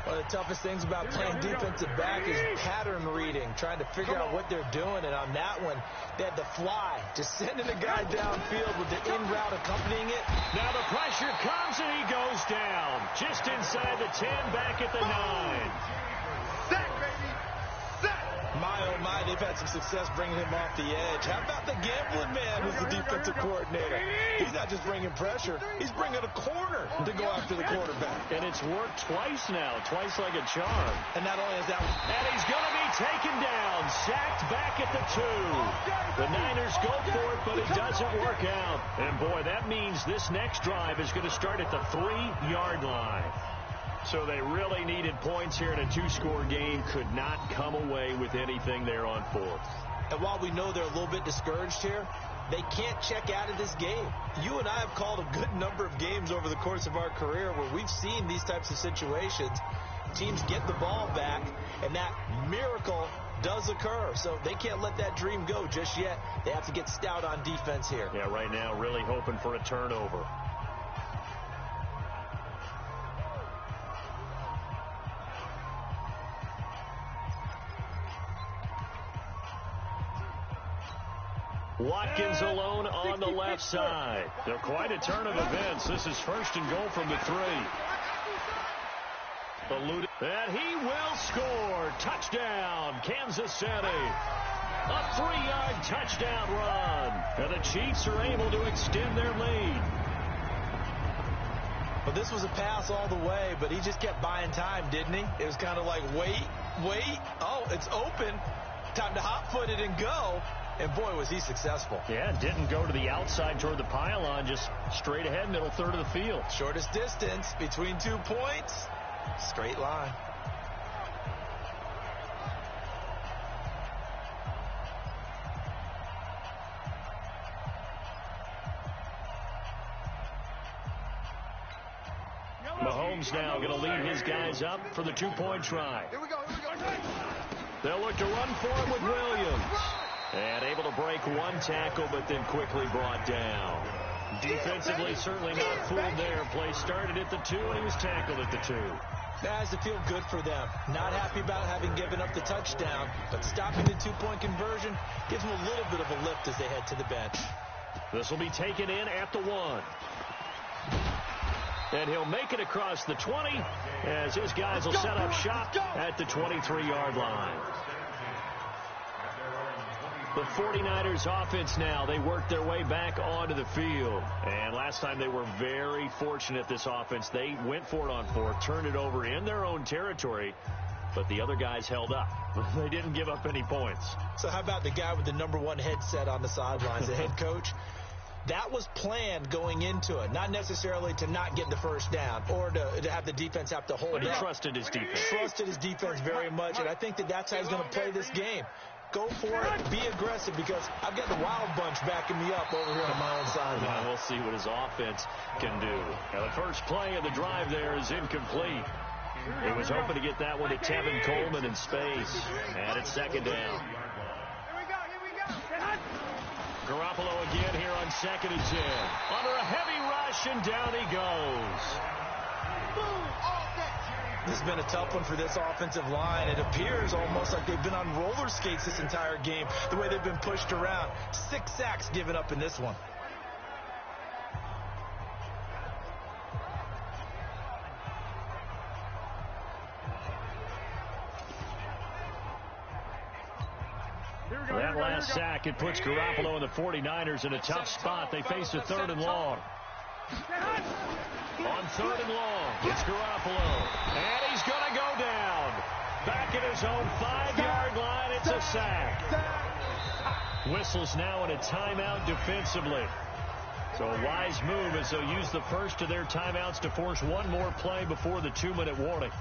One of the toughest things about playing defensive back is pattern reading, trying to figure out what they're doing. And on that one, they had the fly, just sending a guy downfield with the in route accompanying it. Now the pressure comes, and he goes down. Just inside the 10, back at the 9. Sack, baby! Sack! My, oh my, they've had some success bringing him off the edge. How about the gambling man who's the defensive coordinator? He's not just bringing pressure, he's bringing a corner to go after the quarterback. And it's worked twice now, twice like a charm. And not only is that... And he's going to be taken down, sacked back at the 2. The Niners go for it, but it doesn't work out. And boy, that means this next drive is going to start at the 3-yard line. So they really needed points here in a 2-score game. Could not come away with anything there on 4th. And while we know they're a little bit discouraged here, they can't check out of this game. You and I have called a good number of games over the course of our career where we've seen these types of situations. Teams get the ball back, and that miracle does occur. So they can't let that dream go just yet. They have to get stout on defense here. Yeah, right now really hoping for a turnover. Watkins alone on the left side. They're quite a turn of events. This is first and goal from the 3. And he will score. Touchdown, Kansas City. A 3-yard touchdown run. And the Chiefs are able to extend their lead. Well, this was a pass all the way, but he just kept buying time, didn't he? It was kind of like, wait. Oh, it's open. Time to hot-foot it and go. And, boy, was he successful. Yeah, didn't go to the outside toward the pylon, just straight ahead, middle third of the field. Shortest distance between 2 points. Straight line. Mahomes now going to lead his guys up for the 2-point try. Here we go. They'll look to run for him with Williams. And able to break one tackle, but then quickly brought down. Defensively, certainly not fooled there. Play started at the 2, and he was tackled at the 2. That has to feel good for them. Not happy about having given up the touchdown, but stopping the 2-point conversion gives them a little bit of a lift as they head to the bench. This will be taken in at the 1. And he'll make it across the 20 as his guys will set up shop at the 23-yard line. The 49ers offense now, they work their way back onto the field. And last time they were very fortunate, this offense. They went for it on 4, turned it over in their own territory, but the other guys held up. They didn't give up any points. So how about the guy with the #1 headset on the sidelines, the head coach? That was planned going into it, not necessarily to not get the first down or to have the defense have to hold But he up. trusted his defense. Trusted his defense very much, and I think that's how he's going to play this game. Go for it, be aggressive, because I've got the wild bunch backing me up over here on my own side. Well, we'll see what his offense can do. Now, the first play of the drive there is incomplete. He was hoping to get that one to Tevin Coleman in space. And it's second down. Garoppolo again here on 2nd and 10. Under a heavy rush, and down he goes. This has been a tough one for this offensive line. It appears almost like they've been on roller skates this entire game, the way they've been pushed around. 6 sacks given up in this one. That last sack, it puts Garoppolo and the 49ers in a tough spot. They face a 3rd and long. On 3rd and long, it's Garoppolo. And he's going to go down. Back at his own 5-yard line, it's a sack. Whistles now in a timeout defensively. So a wise move as they'll use the first of their timeouts to force one more play before the 2-minute warning.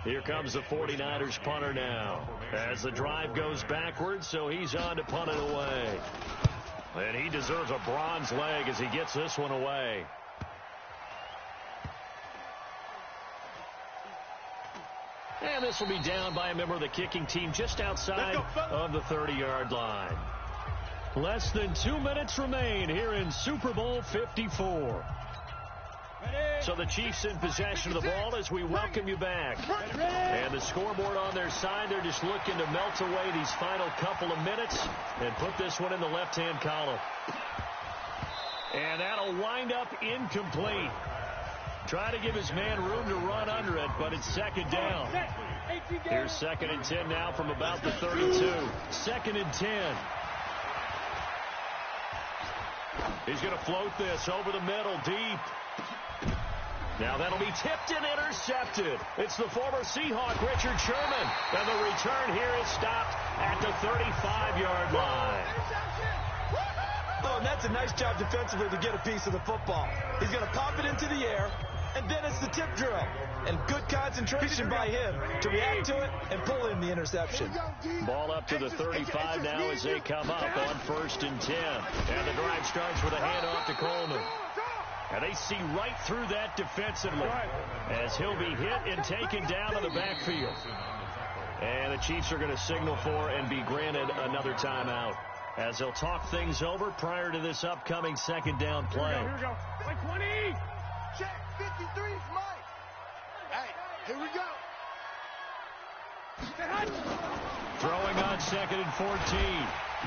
Here comes the 49ers punter now as the drive goes backwards, so he's on to punt it away. And he deserves a bronze leg as he gets this one away. And this will be down by a member of the kicking team just outside of the 30-yard line. Less than 2 minutes remain here in Super Bowl 54. So the Chiefs in possession of the ball as we welcome you back. And the scoreboard on their side, they're just looking to melt away these final couple of minutes and put this one in the left-hand column. And that'll wind up incomplete. Try to give his man room to run under it, but it's second down. Here's 2nd and 10 now from about the 32. 2nd and 10. He's going to float this over the middle, deep. Now that'll be tipped and intercepted. It's the former Seahawk, Richard Sherman. And the return here is stopped at the 35-yard line. Oh, and that's a nice job defensively to get a piece of the football. He's going to pop it into the air, and then it's the tip drill. And good concentration by him to react to it and pull in the interception. Ball up to the 35 now as they come up on 1st and 10. And the drive starts with a handoff to Coleman. And they see right through that defensively as he'll be hit and taken down in the backfield. And the Chiefs are going to signal for and be granted another timeout as they'll talk things over prior to this upcoming 2nd down play. Here we go. Like 20. Check 53 is Mike. Hey, here we go. Throwing on 2nd and 14.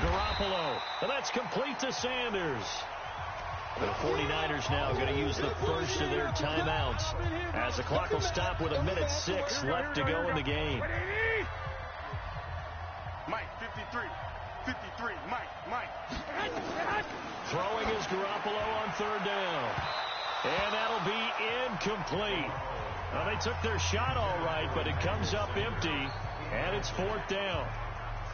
Garoppolo. And that's complete to Sanders. The 49ers now going to use the first of their timeouts as the clock will stop with 1:06 left to go in the game. Mike, 53. 53. Mike. Throwing is Garoppolo on 3rd down. And that'll be incomplete. Well, they took their shot all right, but it comes up empty, and it's 4th down.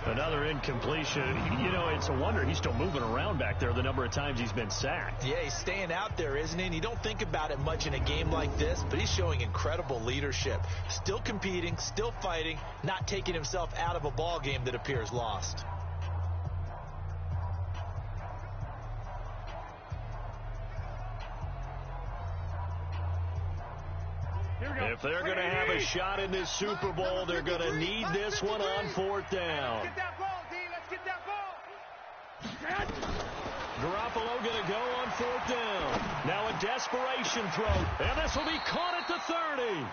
Another incompletion. You know, it's a wonder he's still moving around back there the number of times he's been sacked. Yeah, he's staying out there, isn't he? And you don't think about it much in a game like this, but he's showing incredible leadership. Still competing, still fighting, not taking himself out of a ball game that appears lost. If they're going to have a shot in this Super Bowl, they're going to need this one on 4th down. Let's get that ball, D. Let's get that ball. Garoppolo going to go on 4th down. Now a desperation throw, and this will be caught at the 30.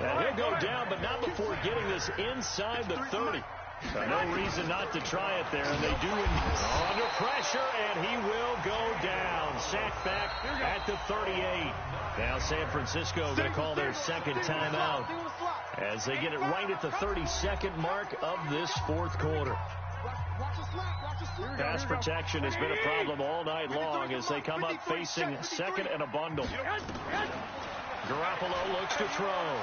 And he'll go down, but not before getting this inside the 30. No reason not to try it there, and they do under pressure, and he will go down. Sacked back at the 38. Now San Francisco going to call their 2nd timeout as they get it right at the 32nd mark of this 4th quarter. Pass protection has been a problem all night long as they come up facing 2nd and a bundle. Garoppolo looks to throw.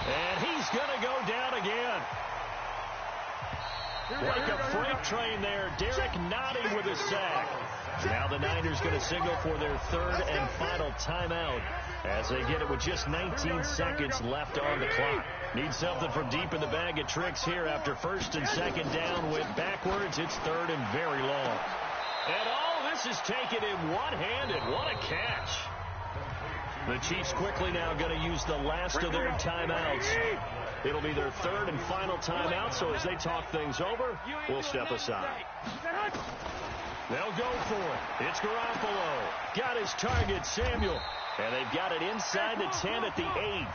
And he's going to go down again. Like a freight train there. Derek Notting with a sack. Now the Niners going to signal for their 3rd and final timeout as they get it with just 19 seconds left on the clock. Need something from deep in the bag of tricks here after 1st and 2nd down. Went backwards. It's 3rd and very long. And all this is taken in one-handed. What a catch. The Chiefs quickly now going to use the last of their timeouts. It'll be their 3rd and final timeout, so as they talk things over, we'll step aside. They'll go for it. It's Garoppolo. Got his target, Samuel. And they've got it inside the 10 at the 8.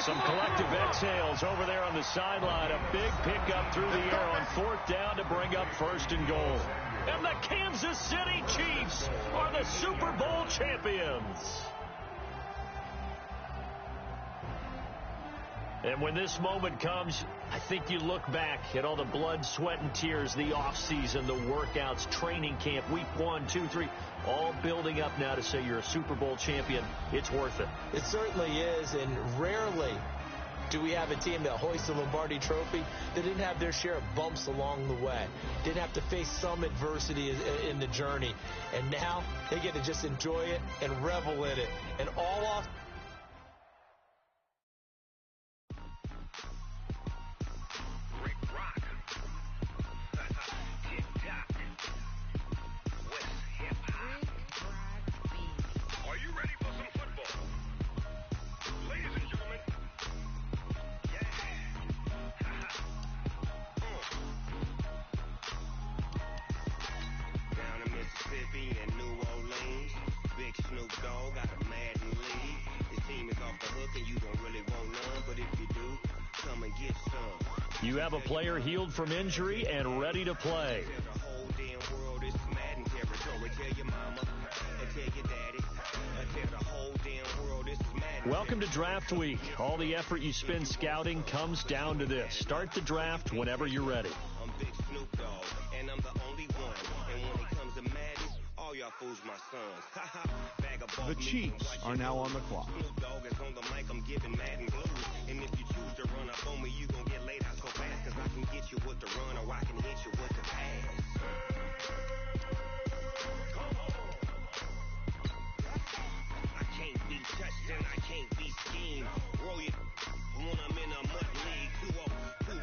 Some collective exhales over there on the sideline. A big pickup through the air on 4th down to bring up 1st and goal. And the Kansas City Chiefs are the Super Bowl champions. And when this moment comes, I think you look back at all the blood, sweat, and tears, the offseason, the workouts, training camp, week 1, 2, 3, all building up now to say you're a Super Bowl champion. It's worth it. It certainly is, and rarely do we have a team that hoists the Lombardi Trophy that didn't have their share of bumps along the way, didn't have to face some adversity in the journey, and now they get to just enjoy it and revel in it, and all off. And New Orleans, big Snoop Dogg got a Madden league. His team is off the hook and you don't really want none, but if you do, come and get some. You have a player healed from injury and ready to play. Tell the whole damn world it's Madden territory. Tell your mama and tell your daddy. Tell the whole damn world it's Madden. Welcome to Draft Week. All the effort you spend scouting comes down to this. Start the draft whenever you're ready. I'm Big Snoop Dogg, and I'm the only one. And when it comes to Madden, all y'all fools my sons. The Chiefs are now on the clock. Snoop Dogg is on the mic, I'm giving Madden blues. And if you choose to run up on me, you gon' get laid out so fast. Cause I can get you with the run or I can hit you with the pass. I can't be touched and I can't be schemed. Roll you when I'm in a mud league. 2-0,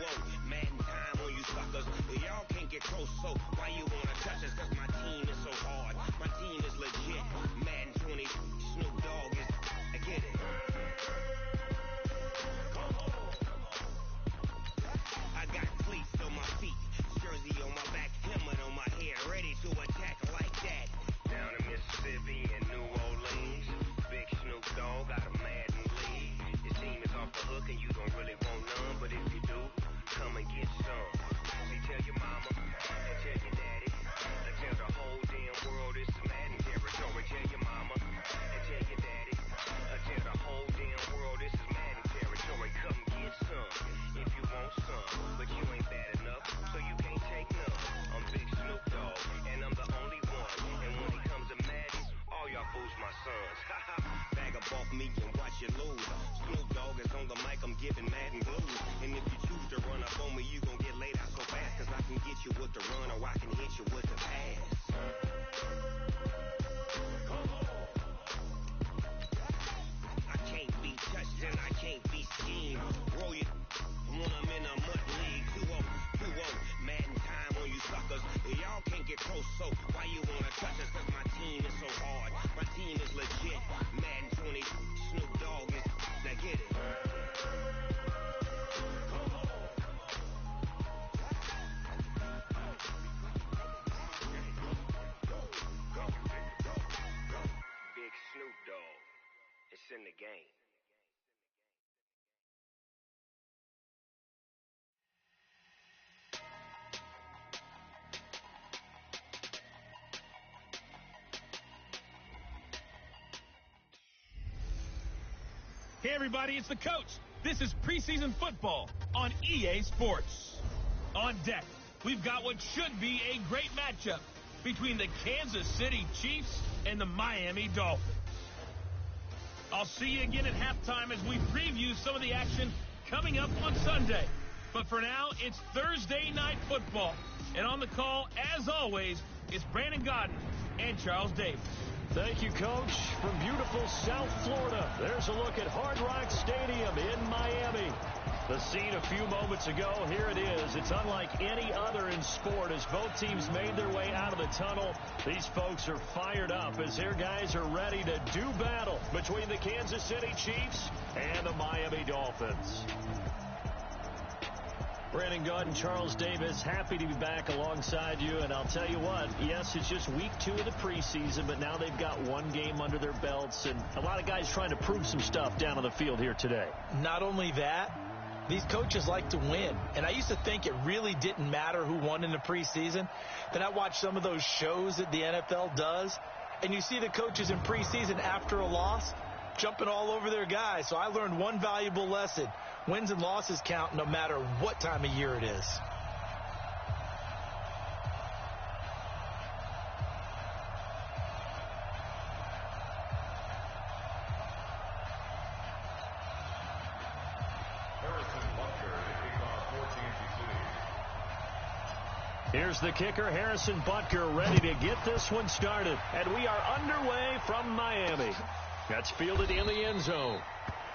Madden time on you suckers. Y'all can't get close, so why you wanna touch us? Cause my team is so hard. My team is legit. Madden 20, Snoop Dogg is, I get it. I got cleats on my feet, jersey on my back, helmet on my head, ready to attack like that. Down in Mississippi and New Orleans, big Snoop Dogg got a Madden league. His team is giving Madden blues. And if you choose to run up on me, you gon' get laid out so fast. Cause I can get you with the run or I can hit you with the pass. I can't be touched and I can't be schemed. Roll you when I'm in a mud league. 2-0, Madden time on you suckers. Y'all can't get close, so why you wanna touch us? Cause my team is so hard. My team is legit. Madden 20, Snoop Dogg is, now get it. Big Snoop Dogg. It's in the game. Hey everybody, it's the coach. This is preseason football on EA Sports. On deck, we've got what should be a great matchup between the Kansas City Chiefs and the Miami Dolphins. I'll see you again at halftime as we preview some of the action coming up on Sunday. But for now, it's Thursday Night Football. And on the call, as always, it's Brandon Godden and Charles Davis. Thank you, Coach. From beautiful South Florida, there's a look at Hard Rock Stadium in Miami. The scene a few moments ago, here it is. It's unlike any other in sport as both teams made their way out of the tunnel. These folks are fired up as their guys are ready to do battle between the Kansas City Chiefs and the Miami Dolphins. Brandon Godden, Charles Davis, happy to be back alongside you. And I'll tell you what, yes, it's just week 2 of the preseason, but now they've got one game under their belts. And a lot of guys trying to prove some stuff down on the field here today. Not only that, these coaches like to win. And I used to think it really didn't matter who won in the preseason. Then I watched some of those shows that the NFL does, and you see the coaches in preseason after a loss jumping all over their guys. So I learned one valuable lesson. Wins and losses count no matter what time of year it is. Here's the kicker, Harrison Butker, ready to get this one started. And we are underway from Miami. That's fielded in the end zone.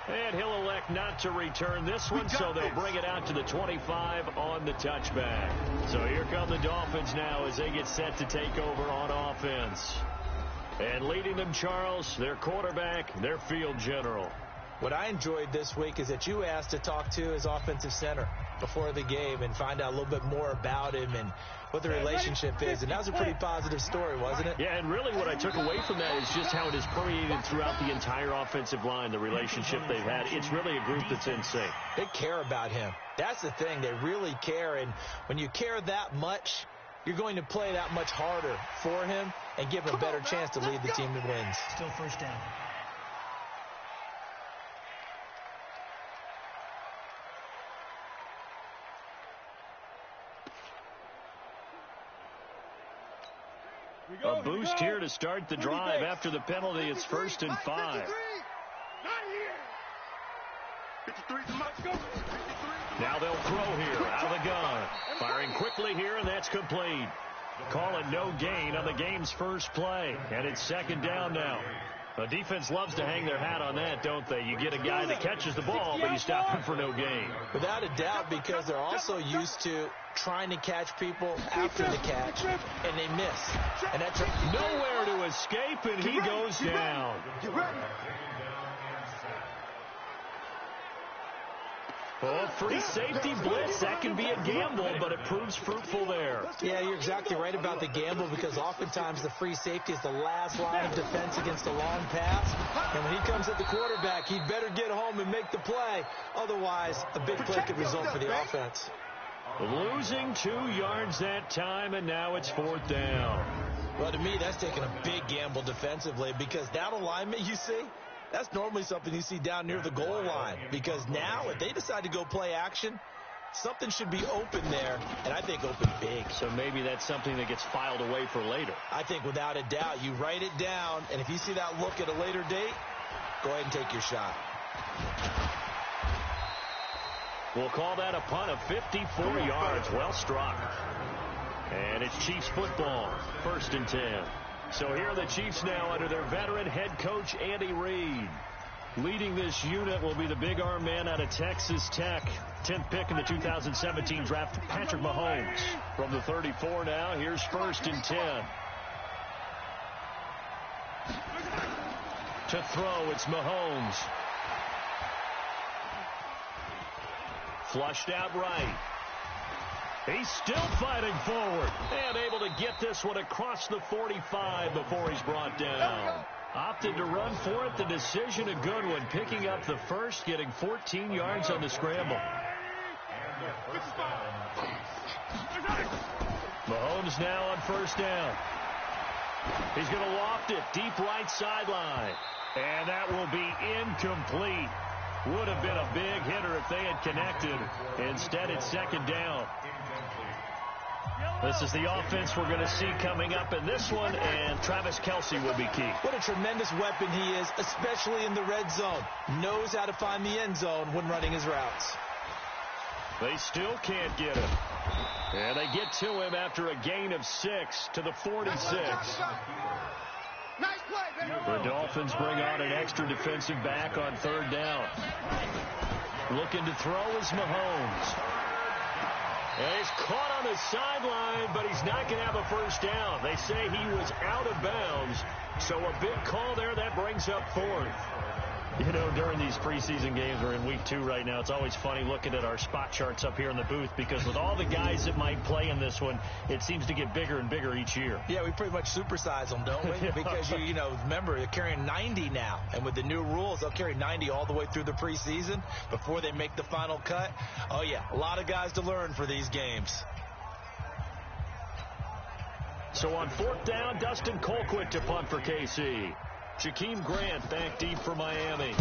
And he'll elect not to return this one, so they'll bring it out to the 25 on the touchback. So here come the Dolphins now as they get set to take over on offense. And leading them, Charles, their quarterback, their field general. What I enjoyed this week is that you asked to talk to his offensive center before the game and find out a little bit more about him and what the relationship is. And that was a pretty positive story, wasn't it? Yeah, and really what I took away from that is just how it is permeated throughout the entire offensive line, the relationship they've had. It's really a group that's in sync. They care about him. That's the thing. They really care. And when you care that much, you're going to play that much harder for him and give him a better chance to lead the team to wins. Still first down. A boost here to start the drive after the penalty. It's 1st and 5. Now they'll throw here out of the gun. Firing quickly here, and that's complete. Call it no gain on the game's first play. And it's 2nd down now. The defense loves to hang their hat on that, don't they? You get a guy that catches the ball, but you stop him for no gain. Without a doubt, because they're also used to trying to catch people after the catch, and they miss. And that's nowhere to escape, and he goes down. Oh, free safety blitz. That can be a gamble, but it proves fruitful there. Yeah, you're exactly right about the gamble because oftentimes the free safety is the last line of defense against a long pass. And when he comes at the quarterback, he'd better get home and make the play. Otherwise, a big play could result for the offense. Losing 2 yards that time, and now it's 4th down. Well, to me, that's taking a big gamble defensively because that alignment you see, that's normally something you see down near the goal line. Because now, if they decide to go play action, something should be open there, and I think open big. So maybe that's something that gets filed away for later. I think without a doubt, you write it down, and if you see that look at a later date, go ahead and take your shot. We'll call that a punt of 54 yards. Well struck. And it's Chiefs football, 1st and 10. So here are the Chiefs now under their veteran head coach, Andy Reid. Leading this unit will be the big arm man out of Texas Tech. 10th pick in the 2017 draft, Patrick Mahomes. From the 34 now, here's 1st and 10. To throw, it's Mahomes. Flushed out right. He's still fighting forward. And able to get this one across the 45 before he's brought down. Opted to run for it. The decision a good one. Picking up the first, getting 14 yards on the scramble. Mahomes now on 1st down. He's going to loft it deep right sideline. And that will be incomplete. Would have been a big hitter if they had connected. Instead, it's 2nd down. This is the offense we're going to see coming up in this one, and Travis Kelce will be key. What a tremendous weapon he is, especially in the red zone. Knows how to find the end zone when running his routes. They still can't get him. And they get to him after a gain of 6 to the 46. The Dolphins bring on an extra defensive back on 3rd down. Looking to throw is Mahomes. And he's caught on the sideline, but he's not going to have a 1st down. They say he was out of bounds, so a big call there. That brings up 4th. You know, during these preseason games, we're in week 2 right now, it's always funny looking at our spot charts up here in the booth because with all the guys that might play in this one, it seems to get bigger and bigger each year. Yeah, we pretty much supersize them, don't we? Because, you know, remember, they're carrying 90 now. And with the new rules, they'll carry 90 all the way through the preseason before they make the final cut. Oh, yeah, a lot of guys to learn for these games. So on 4th down, Dustin Colquitt to punt for KC. Jakeem Grant back deep for Miami.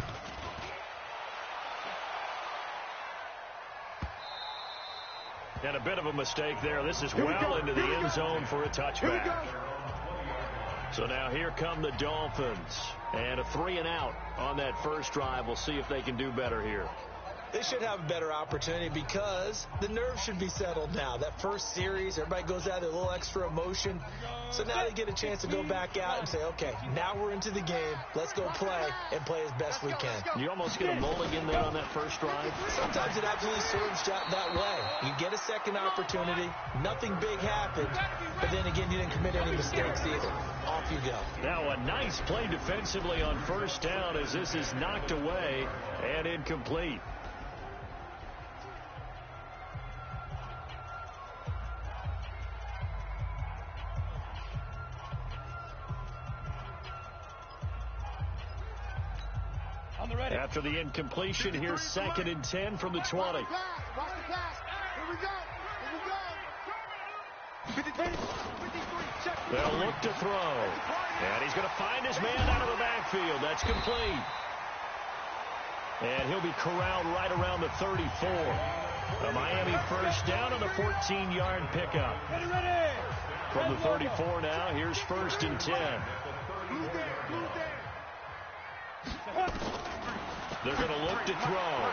And a bit of a mistake there. This is well into the end zone for a touchback. So now here come the Dolphins. And a 3-and-out on that first drive. We'll see if they can do better here. They should have a better opportunity because the nerves should be settled now. That first series, everybody goes out with a little extra emotion. So now they get a chance to go back out and say, okay, now we're into the game. Let's go play and play as best we can. You almost get a mulligan there on that first drive. Sometimes it absolutely serves that way. You get a second opportunity. Nothing big happened. But then again, you didn't commit any mistakes either. Off you go. Now a nice play defensively on 1st down as this is knocked away and incomplete. After the incompletion, here's 2nd and 10 from the 20. They'll look to throw. And he's going to find his man out of the backfield. That's complete. And he'll be corralled right around the 34. A Miami 1st down on the 14-yard pickup. From the 34 now, here's 1st and 10. They're going to look to throw.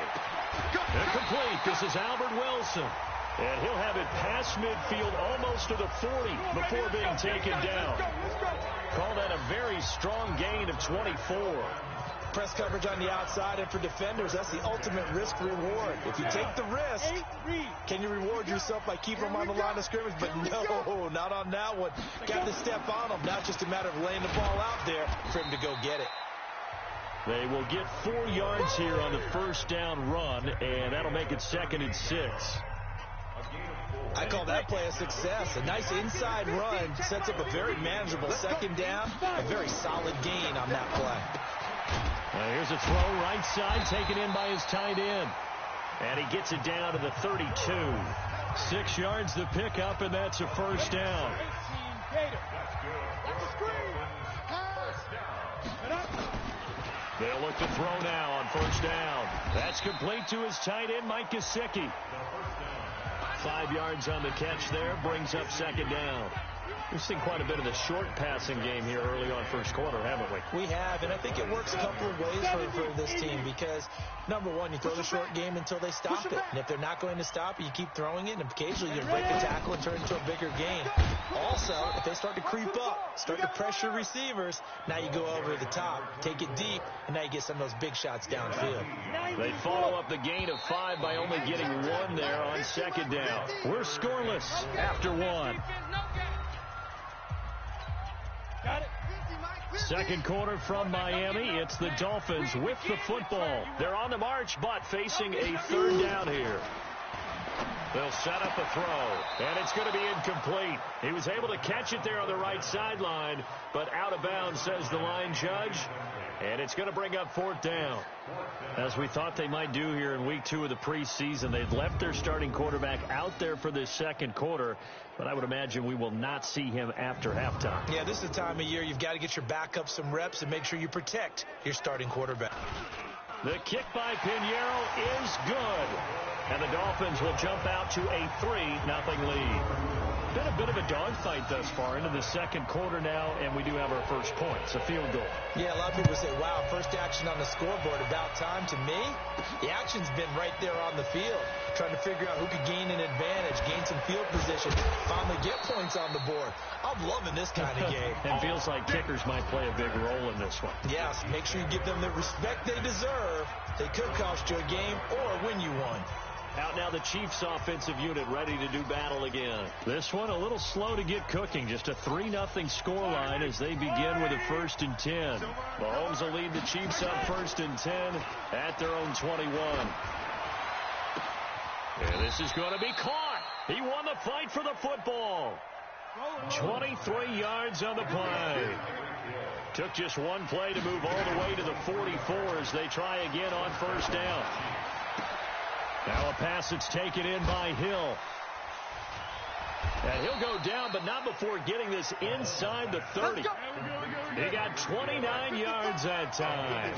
Incomplete. This is Albert Wilson. And he'll have it past midfield almost to the 40 before being taken down. Call that a very strong gain of 24. Press coverage on the outside, and for defenders, that's the ultimate risk-reward. If you take the risk, can you reward yourself by keeping them on the line of scrimmage? But no, not on that one. Got to step on them. Now it's just a matter of laying the ball out there for him to go get it. They will get 4 yards here on the 1st down run, and that'll make it 2nd and 6. I call that play a success. A nice inside run sets up a very manageable 2nd down. A very solid gain on that play. Now here's a throw right side taken in by his tight end. And he gets it down to the 32. 6 yards the pickup, and that's a 1st down. They'll look to throw now on first down. That's complete to his tight end, Mike Gesicki. 5 yards on the catch there, brings up second down. We've seen quite a bit of the short passing game here early on first quarter, haven't we? We have, and I think it works a couple of ways for this team because, number one, you throw the short game until they stop it. And if they're not going to stop it, you keep throwing it, and occasionally you break a tackle and turn it into a bigger gain. Also, if they start to creep up, start to pressure receivers, now you go over the top, take it deep, and now you get some of those big shots downfield. They follow up the gain of 5 by only getting 1 there on second down. We're scoreless after 1. Second quarter from Miami. It's the Dolphins with the football. They're on the march, but facing a third down here. They'll set up a throw, and it's going to be incomplete. He was able to catch it there on the right sideline, but out of bounds, says the line judge, and it's going to bring up fourth down. As we thought they might do here in week 2 of the preseason, they've left their starting quarterback out there for this second quarter, but I would imagine we will not see him after halftime. Yeah, this is the time of year you've got to get your backup some reps and make sure you protect your starting quarterback. The kick by Pinheiro is good. And the Dolphins will jump out to a 3-0 lead. Been a bit of a dogfight thus far into the second quarter now, and we do have our first point. It's a field goal. Yeah, a lot of people say, wow, first action on the scoreboard, about time. To me, the action's been right there on the field, trying to figure out who could gain an advantage, gain some field position, finally get points on the board. I'm loving this kind of game. And feels like kickers might play a big role in this one. Yes, make sure you give them the respect they deserve. They could cost you a game or win you one. Out now the Chiefs offensive unit ready to do battle again. This one a little slow to get cooking. Just a 3-0 scoreline as they begin with a 1st and 10. Mahomes will lead the Chiefs up 1st and 10 at their own 21. And this is going to be caught. He won the fight for the football. 23 yards on the play. Took just one play to move all the way to the 44 as they try again on first down. Now a pass that's taken in by Hill. And he'll go down, but not before getting this inside the 30. He got 29 yards that time.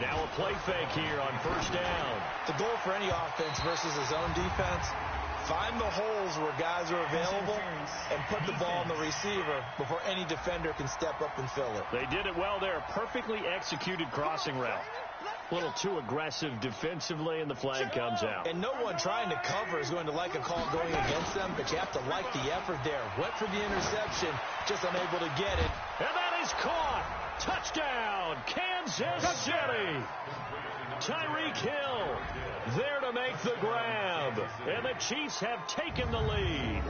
Now a play fake here on first down. The goal for any offense versus his own defense, find the holes where guys are available and put the ball on the receiver before any defender can step up and fill it. They did it well there. Perfectly executed crossing route. A little too aggressive defensively, and the flag comes out. And no one trying to cover is going to like a call going against them, but you have to like the effort there. Went for the interception, just unable to get it. And that is caught. Touchdown, Kansas City. Tyreek Hill there to make the grab. And the Chiefs have taken the lead.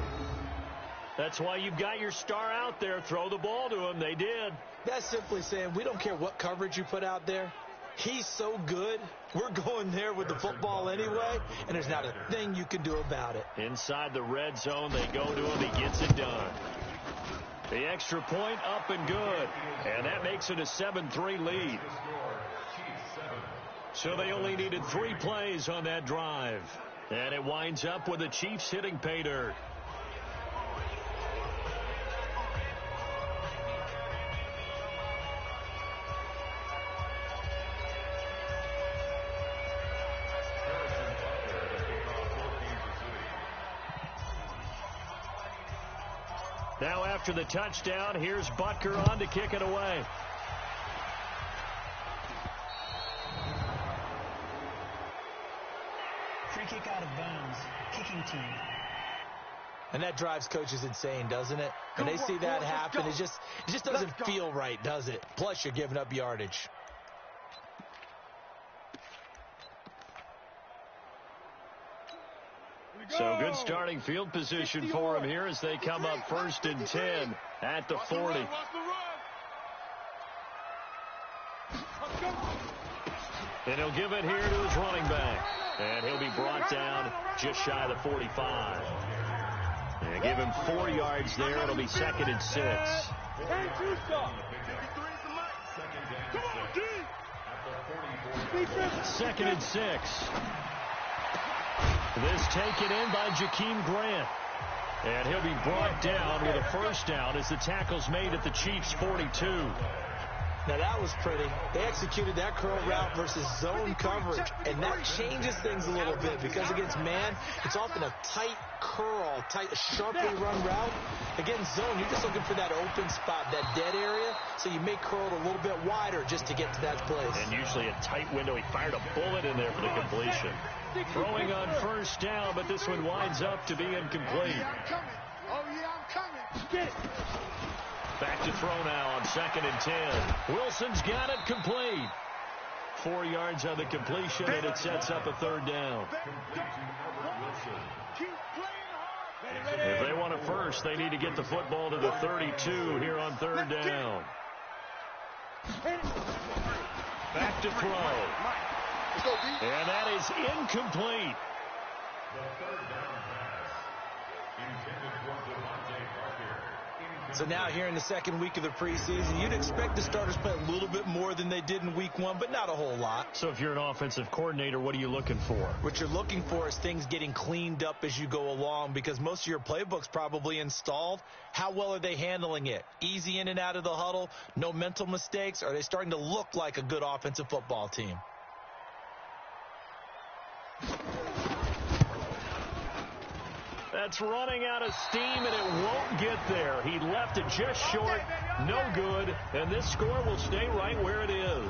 That's why you've got your star out there. Throw the ball to him. They did. That's simply saying we don't care what coverage you put out there. He's so good, we're going there with the football anyway, and there's not a thing you can do about it. Inside the red zone, they go to him. He gets it done. The extra point up and good, and that makes it a 7-3 lead. So they only needed 3 plays on that drive, and it winds up with the Chiefs hitting pay dirt. Now after the touchdown, here's Butker on to kick it away. Free kick out of bounds. Kicking team. And that drives coaches insane, doesn't it? When they see that happen, it just doesn't feel right, does it? Plus, you're giving up yardage. So good starting field position for him here as they come up 1st and 10 at the 40. And he'll give it here to his running back. And he'll be brought down just shy of the 45. And give him 4 yards there. It'll be 2nd and 6. 2nd and 6. This taken in by Jakeem Grant. And he'll be brought down with a first down as the tackle's made at the Chiefs' 42. Now that was pretty. They executed that curl route versus zone coverage, and that changes things a little bit because against man, it's often a tight curl, sharply run route. Against zone, you're just looking for that open spot, that dead area, so you may curl it a little bit wider just to get to that place. And usually a tight window. He fired a bullet in there for the completion. Throwing on first down, but this one winds up to be incomplete. Oh, yeah, I'm coming. Back to throw now on 2nd and 10. Wilson's got it complete. 4 yards on the completion, and it sets up a 3rd down. If they want a first, they need to get the football to the 32 here on 3rd down. Back to throw. And that is incomplete. So now here in the 2nd week of the preseason, you'd expect the starters play a little bit more than they did in week 1, but not a whole lot. So if you're an offensive coordinator, what are you looking for? What you're looking for is things getting cleaned up as you go along because most of your playbook's probably installed. How well are they handling it? Easy in and out of the huddle, no mental mistakes? Are they starting to look like a good offensive football team? That's running out of steam, and it won't get there. He left it just short, no good, and this score will stay right where it is.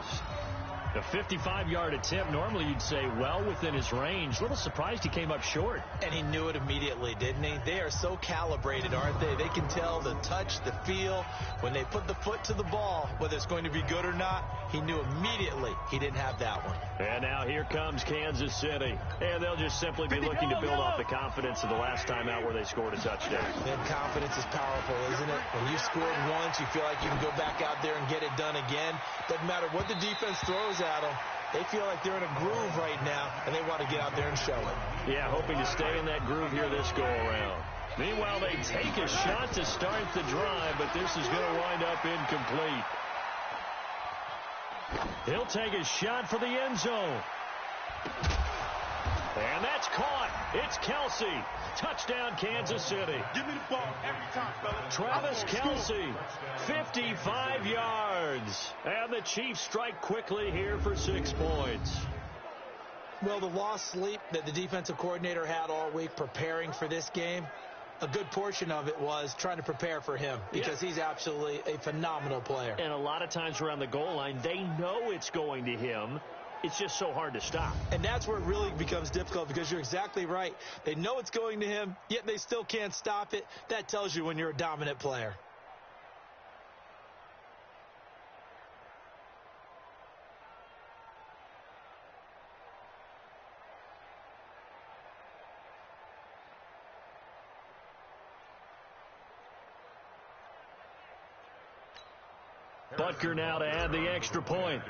A 55-yard attempt, normally you'd say well within his range. A little surprised he came up short. And he knew it immediately, didn't he? They are so calibrated, aren't they? They can tell the touch, the feel. When they put the foot to the ball, whether it's going to be good or not, he knew immediately he didn't have that one. And now here comes Kansas City. And they'll just simply be looking to build off the confidence of the last time out where they scored a touchdown. And confidence is powerful, isn't it? When you scored once, you feel like you can go back out there and get it done again. Doesn't matter what the defense throws at them. They feel like they're in a groove right now, and they want to get out there and show it. Yeah, hoping to stay in that groove here this go-around. Meanwhile, they take a shot to start the drive, but this is going to wind up incomplete. He'll take a shot for the end zone. And that's caught. It's Kelsey. Touchdown, Kansas City. Give me the ball every time, fella. Travis Kelsey, 55 yards. And the Chiefs strike quickly here for 6 points. Well, the lost sleep that the defensive coordinator had all week preparing for this game, a good portion of it was trying to prepare for him because he's absolutely a phenomenal player. And a lot of times around the goal line, they know it's going to him. It's just so hard to stop. And that's where it really becomes difficult because you're exactly right. They know it's going to him, yet they still can't stop it. That tells you when you're a dominant player. Butker now to add the extra point.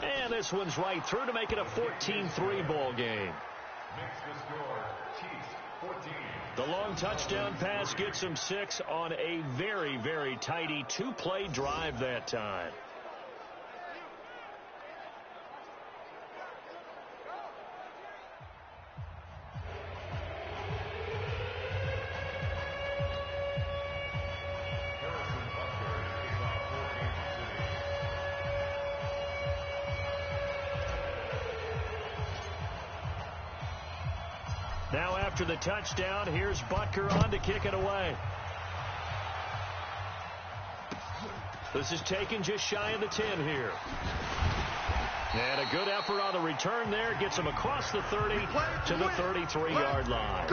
And this one's right through to make it a 14-3 ball game. The long touchdown pass gets him 6 on a very, very tidy 2-play drive that time. Now after the touchdown, here's Butker on to kick it away. This is taken just shy of the 10 here. And a good effort on the return there. Gets him across the 30 to the 33-yard line.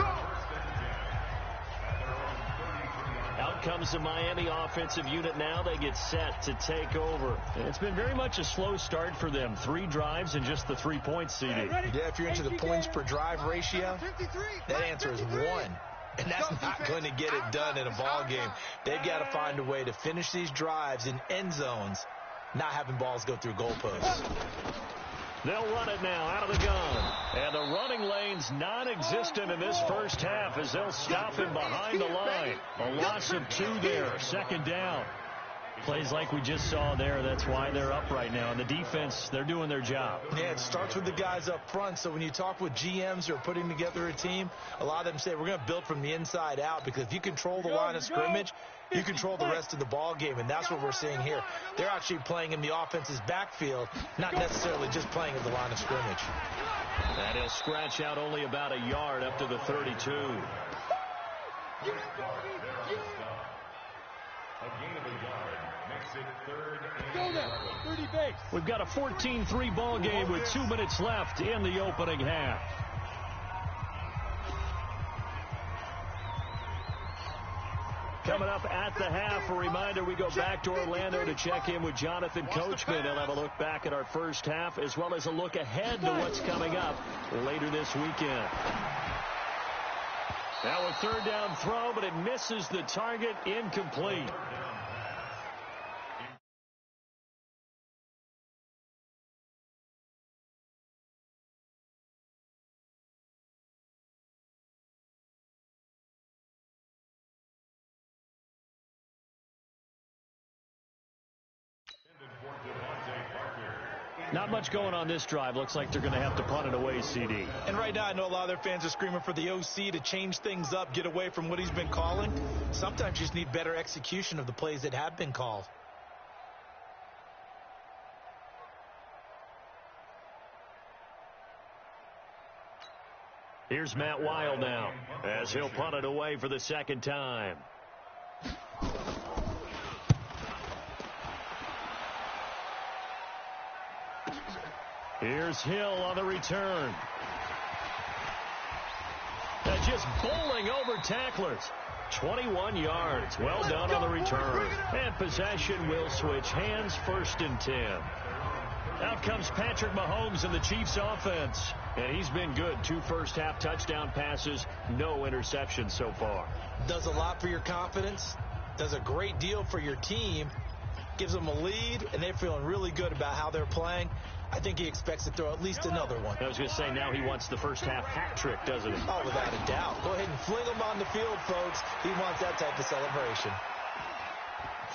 Out comes the Miami offensive unit now. They get set to take over. And it's been very much a slow start for them. 3 drives and just the 3 points, CD. Yeah, if you're into the points per drive ratio, that answer is 1. And that's not going to get it done in a ball game. They've got to find a way to finish these drives in end zones, not having balls go through goalposts. They'll run it now out of the gun. And the running lane's non-existent in this first half as they'll stop him behind the line. A loss of 2 there. 2nd down. Plays like we just saw there, that's why they're up right now. And the defense, they're doing their job. Yeah, it starts with the guys up front. So when you talk with GMs who are putting together a team, a lot of them say we're going to build from the inside out, because if you control the line of scrimmage, you control the rest of the ball game, and that's what we're seeing here. They're actually playing in the offense's backfield, not necessarily just playing at the line of scrimmage. And he'll scratch out only about a yard up to the 32. We've got a 14-3 ball game with 2 minutes left in the opening half. Coming up at the half, a reminder, we go back to Orlando to check in with Jonathan Coachman. He'll have a look back at our first half, as well as a look ahead to what's coming up later this weekend. Now a third down throw, but it misses the target, incomplete. Not much going on this drive. Looks like they're going to have to punt it away, CD. And right now, I know a lot of their fans are screaming for the OC to change things up, get away from what he's been calling. Sometimes you just need better execution of the plays that have been called. Here's Matt Wild now, as he'll punt it away for the second time. Here's Hill on the return. And just bowling over tacklers. 21 yards. Well done on the return. And possession will switch hands, 1st and 10. Out comes Patrick Mahomes in the Chiefs offense. And he's been good. 2 first-half touchdown passes, no interceptions so far. Does a lot for your confidence. Does a great deal for your team. Gives them a lead, and they're feeling really good about how they're playing. I think he expects to throw at least another one. I was going to say, now he wants the first-half hat trick, doesn't he? Oh, without a doubt. Go ahead and fling him on the field, folks. He wants that type of celebration.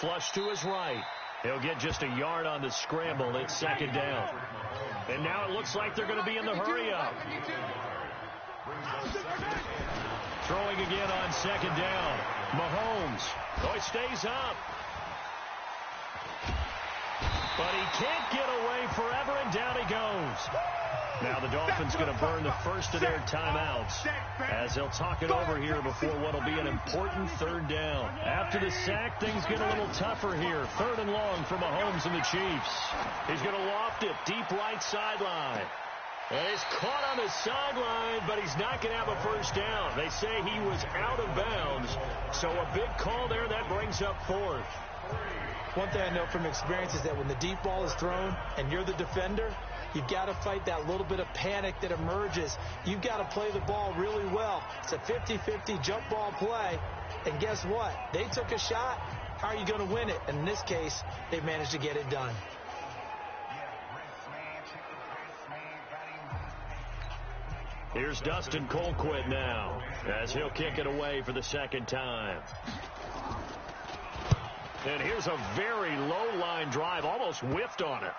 Flush to his right. He'll get just a yard on the scramble. It's 2nd down. And now it looks like they're going to be in the hurry-up. Throwing again on 2nd down. Mahomes. Oh, he stays up. But he can't get away forever, and down he goes. Now the Dolphins going to burn the first of their timeouts as they'll talk it over here before what will be an important 3rd down. After the sack, things get a little tougher here. 3rd and long for Mahomes and the Chiefs. He's going to loft it deep right sideline. And he's caught on the sideline, but he's not going to have a first down. They say he was out of bounds, so a big call there. That brings up 4th. One thing I know from experience is that when the deep ball is thrown and you're the defender, you've got to fight that little bit of panic that emerges. You've got to play the ball really well. It's a 50-50 jump ball play. And guess what? They took a shot. How are you going to win it? And in this case, they managed to get it done. Here's Dustin Colquitt now as he'll kick it away for the 2nd time. And here's a very low-line drive, almost whiffed on it.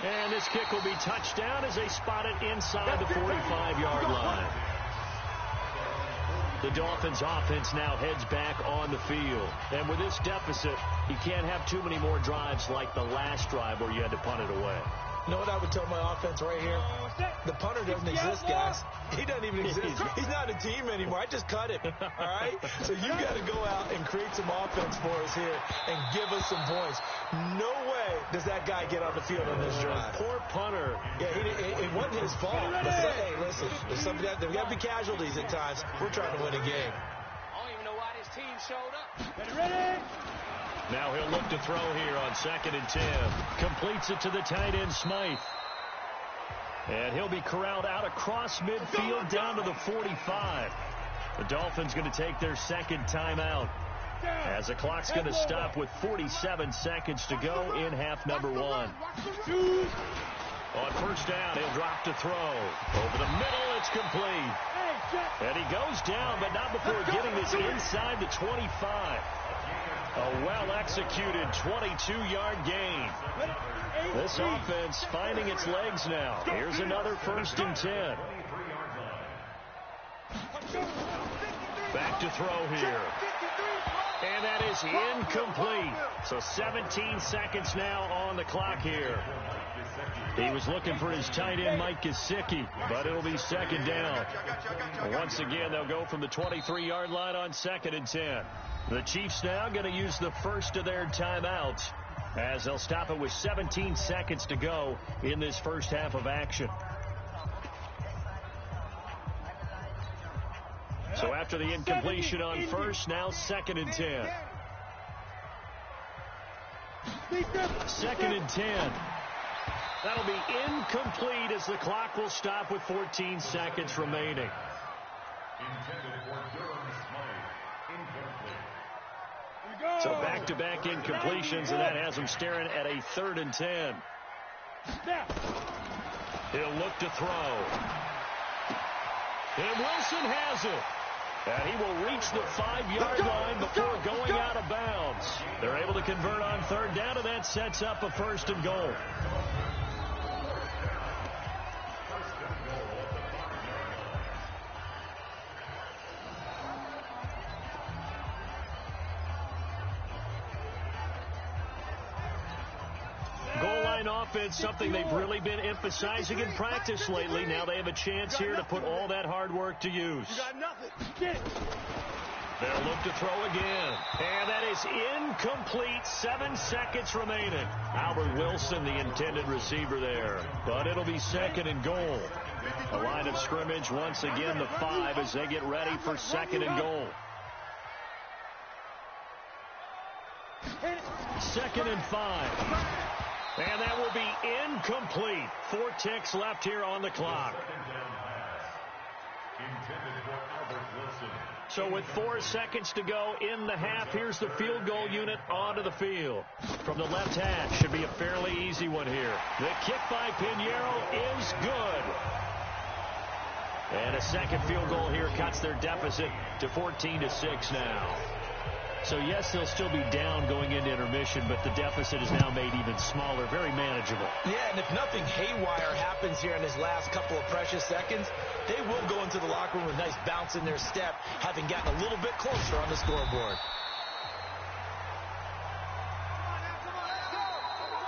And this kick will be touchdown as they spot it inside the 45-yard line. The Dolphins offense now heads back on the field. And with this deficit, you can't have too many more drives like the last drive where you had to punt it away. You know what I would tell my offense right here? The punter doesn't exist, guys. He doesn't even exist. He's not a team anymore. I just cut him, all right? So you got to go out and create some offense for us here and give us some points. No way does that guy get on the field on this drive. Poor punter. Yeah, it wasn't his fault. But hey, listen, there's got to be casualties at times. We're trying to win a game. I don't even know why this team showed up. Ready? Now he'll look to throw here on 2nd and 10. Completes it to the tight end, Smythe. And he'll be corralled out across midfield down to the 45. The Dolphins going to take their 2nd timeout as the clock's going to stop with 47 seconds to go in half number 1. On first down, he'll drop to throw. Over the middle, it's complete. And he goes down, but not before getting this inside the 25. A well-executed 22-yard gain. This offense finding its legs now. Here's another 1st and 10. Back to throw here. And that is incomplete. So 17 seconds now on the clock here. He was looking for his tight end, Mike Gesicki, but it'll be 2nd down. Once again, they'll go from the 23-yard line on 2nd and 10. The Chiefs now going to use the first of their timeouts as they'll stop it with 17 seconds to go in this first half of action. So after the incompletion on first, now 2nd and 10. 2nd and 10. That'll be incomplete as the clock will stop with 14 seconds remaining. So back-to-back incompletions, and that has him staring at a 3rd and 10. He'll look to throw. And Wilson has it. And he will reach the 5-yard line before going out of bounds. They're able to convert on 3rd down, and that sets up a 1st and goal. Offense, something they've really been emphasizing in practice lately. Now they have a chance here to put all that hard work to use. They'll look to throw again. And that is incomplete. 7 seconds remaining. Albert Wilson, the intended receiver there. But it'll be 2nd and goal. The line of scrimmage, once again, the 5 as they get ready for 2nd and goal. 2nd and 5. And that will be incomplete. 4 ticks left here on the clock. So with 4 seconds to go in the half, here's the field goal unit onto the field. From the left hash, should be a fairly easy one here. The kick by Pinheiro is good. And a second field goal here cuts their deficit to 14-6 now. So, yes, they'll still be down going into intermission, but the deficit is now made even smaller, very manageable. Yeah, and if nothing haywire happens here in his last couple of precious seconds, they will go into the locker room with a nice bounce in their step, having gotten a little bit closer on the scoreboard.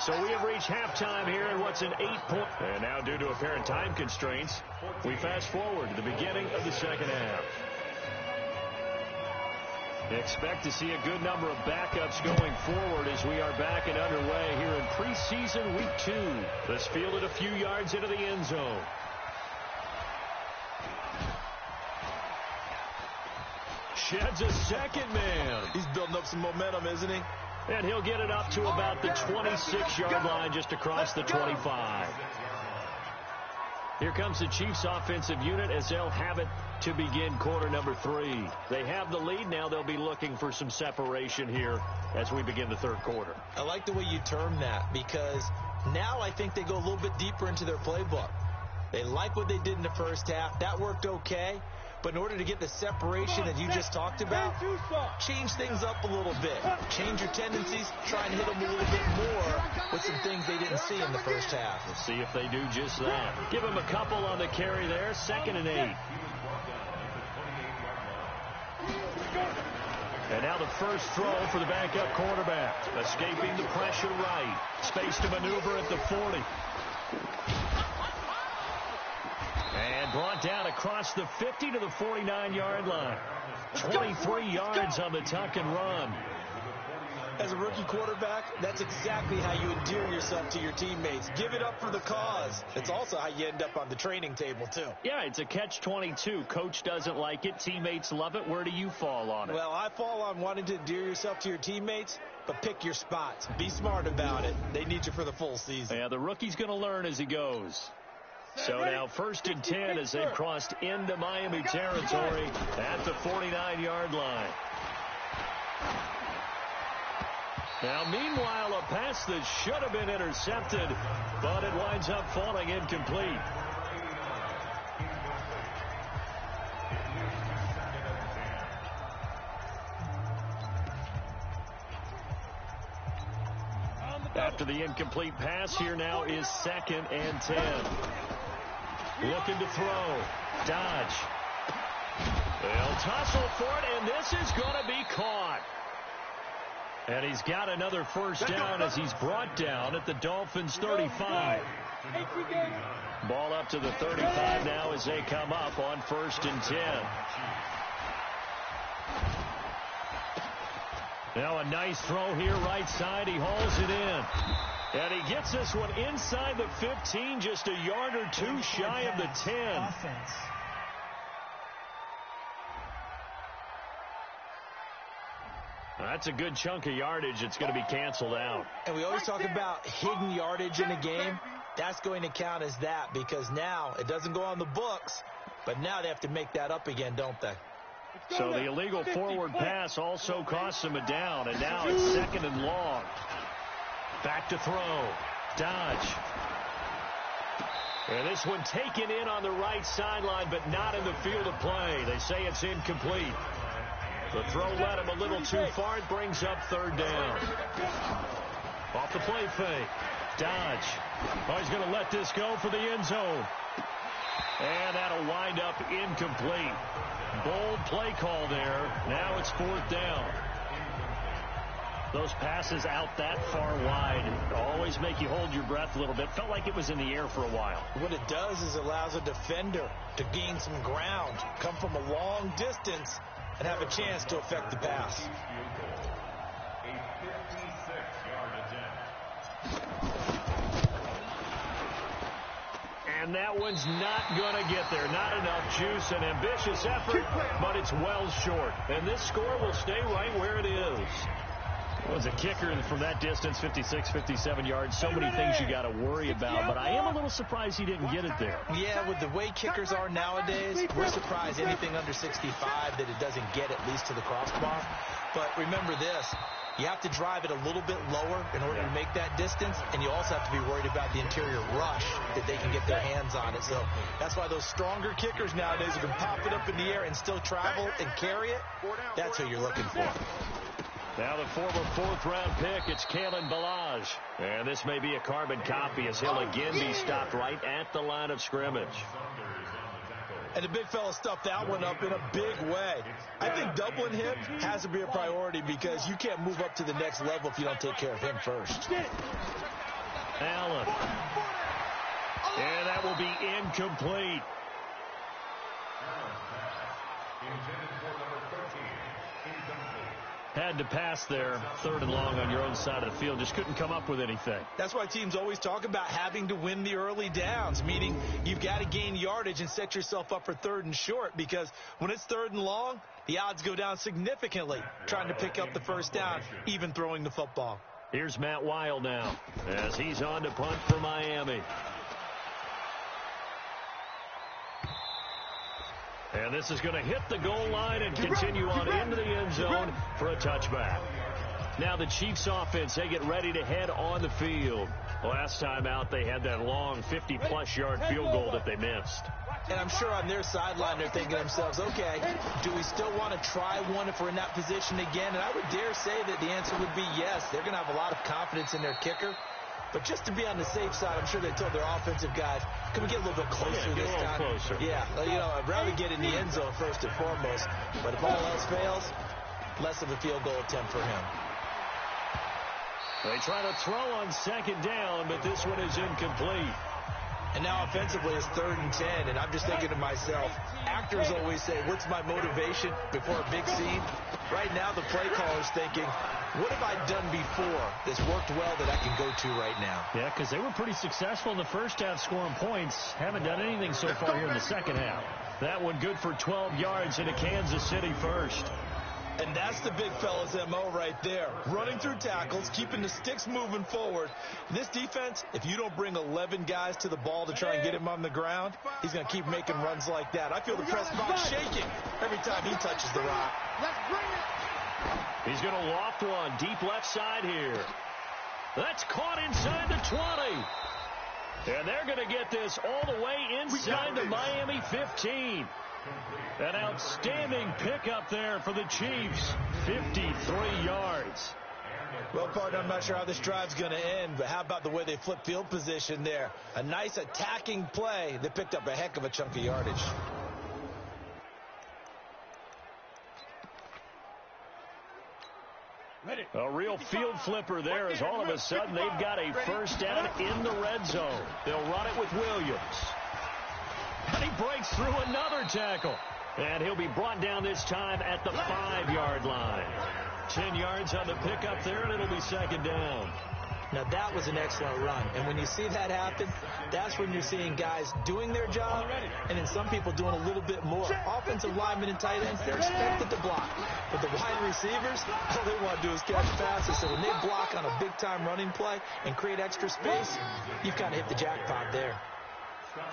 So we have reached halftime here in what's an 8-point. And now, due to apparent time constraints, we fast forward to the beginning of the second half. Expect to see a good number of backups going forward as we are back and underway here in preseason week 2. This fielded a few yards into the end zone. Sheds a second man. He's building up some momentum, isn't he? And he'll get it up to about the 26-yard line just across the 25. Here comes the Chiefs offensive unit as they'll have it to begin quarter number 3. They have the lead. Now they'll be looking for some separation here as we begin the third quarter. I like the way you term that because now I think they go a little bit deeper into their playbook. They like what they did in the first half. That worked okay. But in order to get the separation that you just talked about, change things up a little bit. Change your tendencies. Try and hit them a little bit more with some things they didn't see in the first half. We'll see if they do just that. Give them a couple on the carry there. 2nd and 8. And now the first throw for the backup quarterback. Escaping the pressure right. Space to maneuver at the 40. And brought down across the 50 to the 49-yard line. 23 yards on the tuck and run. As a rookie quarterback, that's exactly how you endear yourself to your teammates. Give it up for the cause. It's also how you end up on the training table, too. Yeah, it's a catch-22. Coach doesn't like it. Teammates love it. Where do you fall on it? Well, I fall on wanting to endear yourself to your teammates, but pick your spots. Be smart about it. They need you for the full season. Yeah, the rookie's going to learn as he goes. So now 1st and 10 as they've crossed into Miami territory at the 49-yard line. Now, meanwhile, a pass that should have been intercepted, but it winds up falling incomplete. After the incomplete pass, here now is 2nd and 10. Looking to throw. Dodge. They'll tussle for it, and this is going to be caught. And he's got another first down as he's brought down at the Dolphins' 35. Ball up to the 35 now as they come up on 1st and 10. Now a nice throw here right side. He hauls it in. And he gets this one inside the 15, just a yard or two shy of the 10. Offense. That's a good chunk of yardage. It's going to be canceled out. And we always talk about hidden yardage in a game. That's going to count as that because now it doesn't go on the books, but now they have to make that up again, don't they? So the illegal forward pass also costs him a down, and now it's 2nd and long. Back to throw. Dodge. And this one taken in on the right sideline, but not in the field of play. They say it's incomplete. The throw led him a little too far. It brings up 3rd down. Off the play fake. Dodge. Oh, he's going to let this go for the end zone. And that'll wind up incomplete. Bold play call there. Now it's 4th down. Those passes out that far wide always make you hold your breath a little bit. Felt like it was in the air for a while. What it does is allows a defender to gain some ground, come from a long distance, and have a chance to affect the pass. And that one's not going to get there. Not enough juice, an ambitious effort, but it's well short. And this score will stay right where it is. Well, as a kicker from that distance, 56, 57 yards, so many things you got to worry about. But I am a little surprised he didn't get it there. Yeah, with the way kickers are nowadays, we're surprised anything under 65 that it doesn't get at least to the crossbar. But remember this. You have to drive it a little bit lower in order to make that distance, and you also have to be worried about the interior rush that they can get their hands on it. So that's why those stronger kickers nowadays who can pop it up in the air and still travel and carry it, that's who you're looking for. Now the former 4th-round pick, it's Kalen Ballage. And this may be a carbon copy as he'll again be stopped right at the line of scrimmage. And the big fella stuffed that one up in a big way. I think doubling him has to be a priority because you can't move up to the next level if you don't take care of him first. Allen. And that will be incomplete. Had to pass there, 3rd and long on your own side of the field. Just couldn't come up with anything. That's why teams always talk about having to win the early downs, meaning you've got to gain yardage and set yourself up for 3rd and short, because when it's 3rd and long, the odds go down significantly trying to pick up the first down, even throwing the football. Here's Matt Weil now as he's on to punt for Miami. And this is going to hit the goal line and continue on into the end zone for a touchback. Now the Chiefs offense, they get ready to head on the field. Last time out, they had that long 50-plus yard field goal that they missed. And I'm sure on their sideline, they're thinking to themselves, okay, do we still want to try one if we're in that position again? And I would dare say that the answer would be yes. They're going to have a lot of confidence in their kicker. But just to be on the safe side, I'm sure they told their offensive guys, can we get a little bit closer this time? Closer. Yeah, you know, I'd rather get in the end zone first and foremost. But if all else fails, less of a field goal attempt for him. They try to throw on 2nd down, but this one is incomplete. And now offensively it's 3rd and 10, and I'm just thinking to myself, actors always say, what's my motivation before a big scene? Right now the play caller's thinking, what have I done before that's worked well that I can go to right now? Yeah, because they were pretty successful in the first half scoring points. Haven't done anything so far here in the second half. That one good for 12 yards into Kansas City first. And that's the big fella's MO right there. Running through tackles, keeping the sticks moving forward. This defense, if you don't bring 11 guys to the ball to try and get him on the ground, he's going to keep making runs like that. I feel the press box shaking every time he touches the rock. Let's bring it. He's going to loft one deep left side here. That's caught inside the 20. And they're going to get this all the way inside the Miami 15. An outstanding pickup there for the Chiefs. 53 yards. Well, partner, I'm not sure how this drive's going to end, but how about the way they flip field position there? A nice attacking play. They picked up a heck of a chunk of yardage. A real field flipper there as all of a sudden they've got a first down in the red zone. They'll run it with Williams. And he breaks through another tackle. And he'll be brought down this time at the 5-yard line. 10 yards on the pickup there, and it'll be second down. Now, that was an excellent run. And when you see that happen, that's when you're seeing guys doing their job and then some people doing a little bit more. Offensive linemen and tight ends, they're expected to block. But the wide receivers, all they want to do is catch passes. So when they block on a big-time running play and create extra space, you've kind of hit the jackpot there.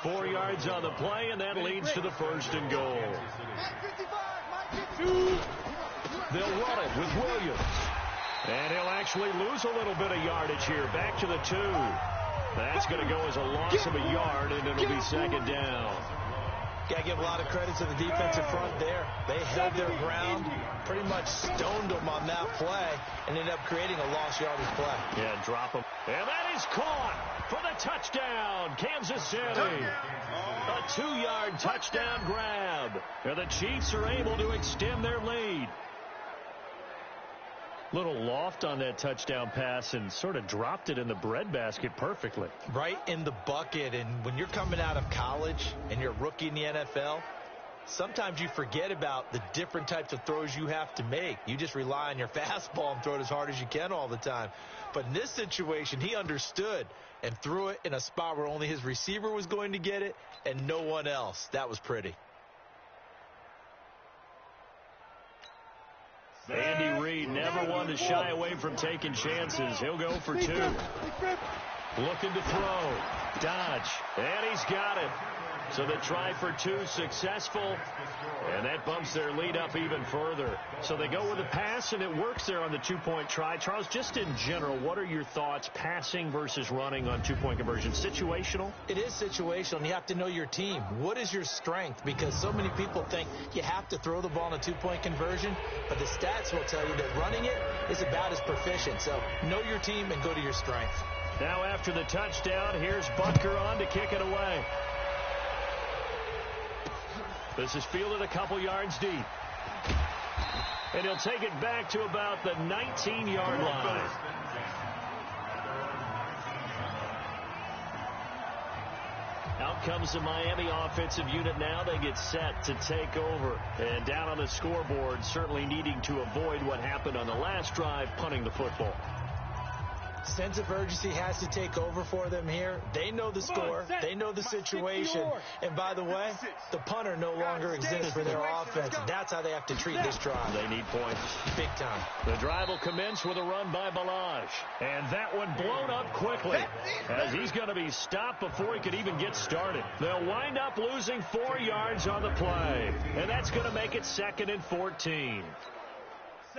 4 yards on the play, and that leads to the first and goal. They'll run it with Williams. And he'll actually lose a little bit of yardage here. Back to the 2. That's going to go as a loss of a yard, and it'll be second down. Got to give a lot of credit to the defensive front there. They held their ground, pretty much stoned them on that play, and ended up creating a lost yardage play. Yeah, drop them. And that is caught for the touchdown, Kansas City. A 2-yard touchdown grab. And the Chiefs are able to extend their lead. Little loft on that touchdown pass and sort of dropped it in the breadbasket perfectly. Right in the bucket. And when you're coming out of college and you're a rookie in the NFL, sometimes you forget about the different types of throws you have to make. You just rely on your fastball and throw it as hard as you can all the time. But in this situation, he understood and threw it in a spot where only his receiver was going to get it and no one else. That was pretty. Andy Reid never one to shy away from taking chances. He'll go for 2. Looking to throw. Dodge. And he's got it. So the try for 2 successful. And that bumps their lead up even further. So they go with a pass, and it works there on the 2-point try. Charles, just in general, what are your thoughts passing versus running on 2-point conversion? Situational? It is situational, and you have to know your team. What is your strength? Because so many people think you have to throw the ball in a 2-point conversion, but the stats will tell you that running it is about as proficient. So know your team and go to your strength. Now after the touchdown, here's Butker on to kick it away. This is fielded a couple yards deep. And he'll take it back to about the 19-yard line. Out comes the Miami offensive unit now. They get set to take over. And down on the scoreboard, certainly needing to avoid what happened on the last drive, punting the football. Sense of urgency has to take over for them here. They know the score. They know the situation. And by the way, the punter no longer exists for their offense. That's how they have to treat this drive. They need points. Big time. The drive will commence with a run by Balaj. And that one blown up quickly as he's going to be stopped before he could even get started. They'll wind up losing 4 yards on the play. And that's going to make it 2nd and 14.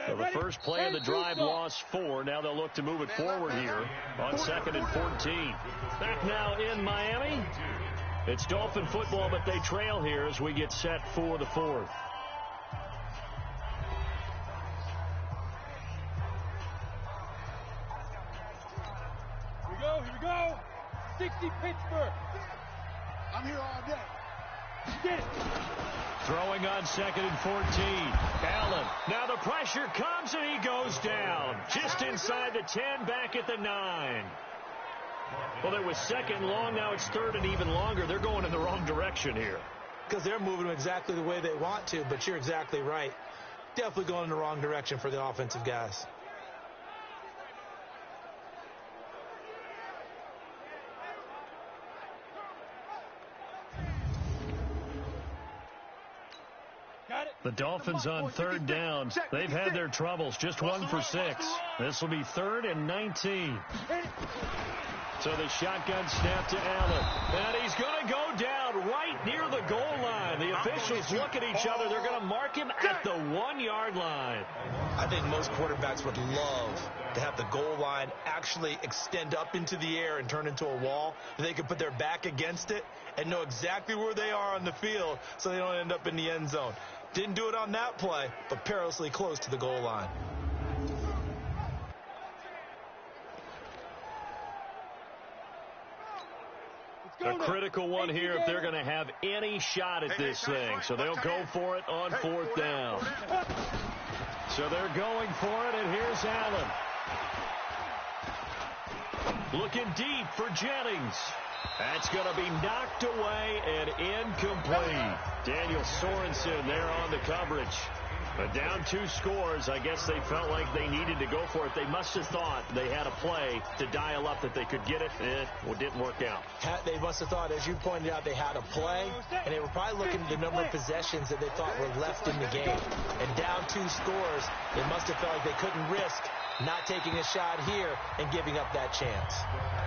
So the first play of the drive lost 4. Now they'll look to move it forward here on 2nd and 14. Back now in Miami. It's Dolphin football, but they trail here as we get set for the 4th. Here we go. 60 Pittsburgh. I'm here all day. Get it. Throwing on 2nd and 14. Allen. Now the pressure comes and he goes down. Just inside the 10, back at the 9. Well, it was 2nd long. Now it's 3rd and even longer. They're going in the wrong direction here. Because they're moving them exactly the way they want to, but you're exactly right. Definitely going in the wrong direction for the offensive guys. Got it. The Dolphins on third down. They've had their troubles. Just 1 for 6. This will be 3rd and 19. So the shotgun snap to Allen. And he's going to go down right near the goal line. The officials look at each other. They're going to mark him at the 1-yard line. I think most quarterbacks would love to have the goal line actually extend up into the air and turn into a wall. They can put their back against it and know exactly where they are on the field so they don't end up in the end zone. Didn't do it on that play, but perilously close to the goal line. A critical one here if they're going to have any shot at this thing. So they'll go for it on 4th down. So they're going for it, and here's Allen. Looking deep for Jennings. That's going to be knocked away and incomplete. Daniel Sorensen there on the coverage. But down 2 scores, I guess they felt like they needed to go for it. They must have thought they had a play to dial up that they could get it. It didn't work out. They must have thought, as you pointed out, they had a play, and they were probably looking at the number of possessions that they thought were left in the game. And down 2 scores, they must have felt like they couldn't risk not taking a shot here and giving up that chance.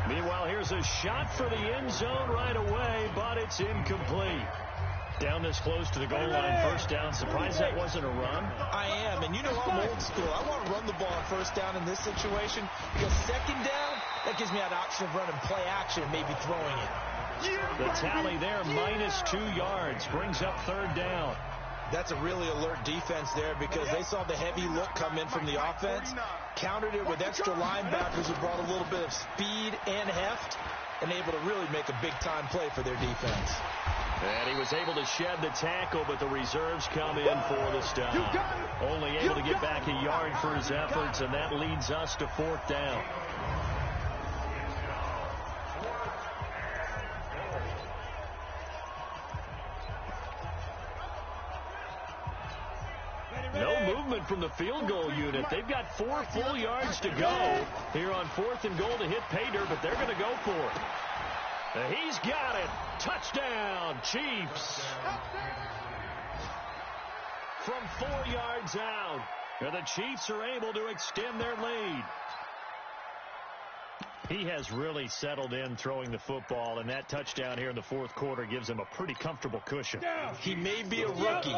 Meanwhile, here's a shot for the end zone right away, but it's incomplete. Down this close to the goal line, 1st down. Surprised that wasn't a run? I am, and you know I'm old school. I want to run the ball on 1st down in this situation because 2nd down, that gives me an option of running play action and maybe throwing it. The tally there, -2 yards, brings up 3rd down. That's a really alert defense there because they saw the heavy look come in from the offense, countered it with extra linebackers who brought a little bit of speed and heft, and able to really make a big-time play for their defense. And he was able to shed the tackle, but the reserves come in for the stop. Only able to get back a yard for his efforts, and that leads us to 4th down. No movement from the field goal unit. They've got 4 full yards to go here on 4th and goal to hit pay dirt, but they're going to go for it. He's got it. Touchdown, Chiefs. From 4 yards out. And the Chiefs are able to extend their lead. He has really settled in throwing the football, and that touchdown here in the 4th quarter gives him a pretty comfortable cushion. He may be a rookie,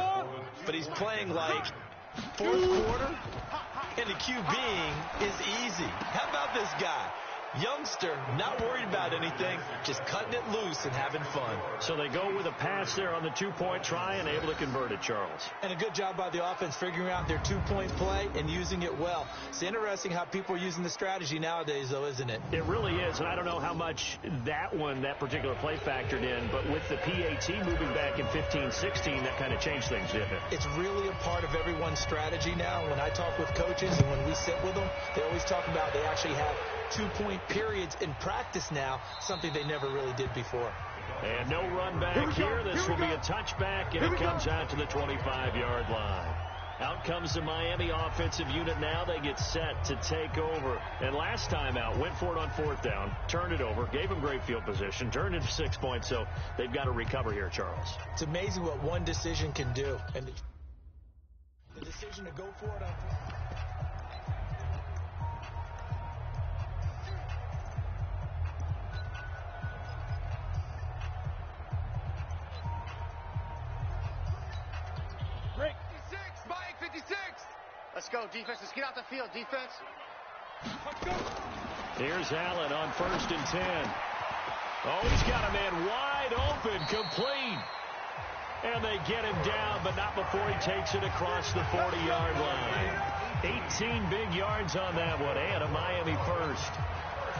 but he's playing like 4th quarter, and the QBing is easy. How about this guy? Youngster, not worried about anything, just cutting it loose and having fun. So they go with a pass there on the 2-point try and able to convert it, Charles. And a good job by the offense figuring out their 2-point play and using it well. It's interesting how people are using the strategy nowadays, though, isn't it? It really is, and I don't know how much that particular play factored in, but with the PAT moving back in 15-16, that kind of changed things, didn't it? It's really a part of everyone's strategy now. When I talk with coaches and when we sit with them, they always talk about they actually have 2-point periods in practice now, something they never really did before. And no run back here. This will be a touchback, and it comes out to the 25-yard line. Out comes the Miami offensive unit now. They get set to take over. And last time out, went for it on 4th down, turned it over, gave them great field position, turned it to 6 points, so they've got to recover here, Charles. It's amazing what one decision can do. And the decision to go for it on Let's go, defense. Let's get out the field, defense. Here's Allen on 1st and 10. Oh, he's got a man wide open, complete. And they get him down, but not before he takes it across the 40-yard line. 18 big yards on that one, and a Miami first.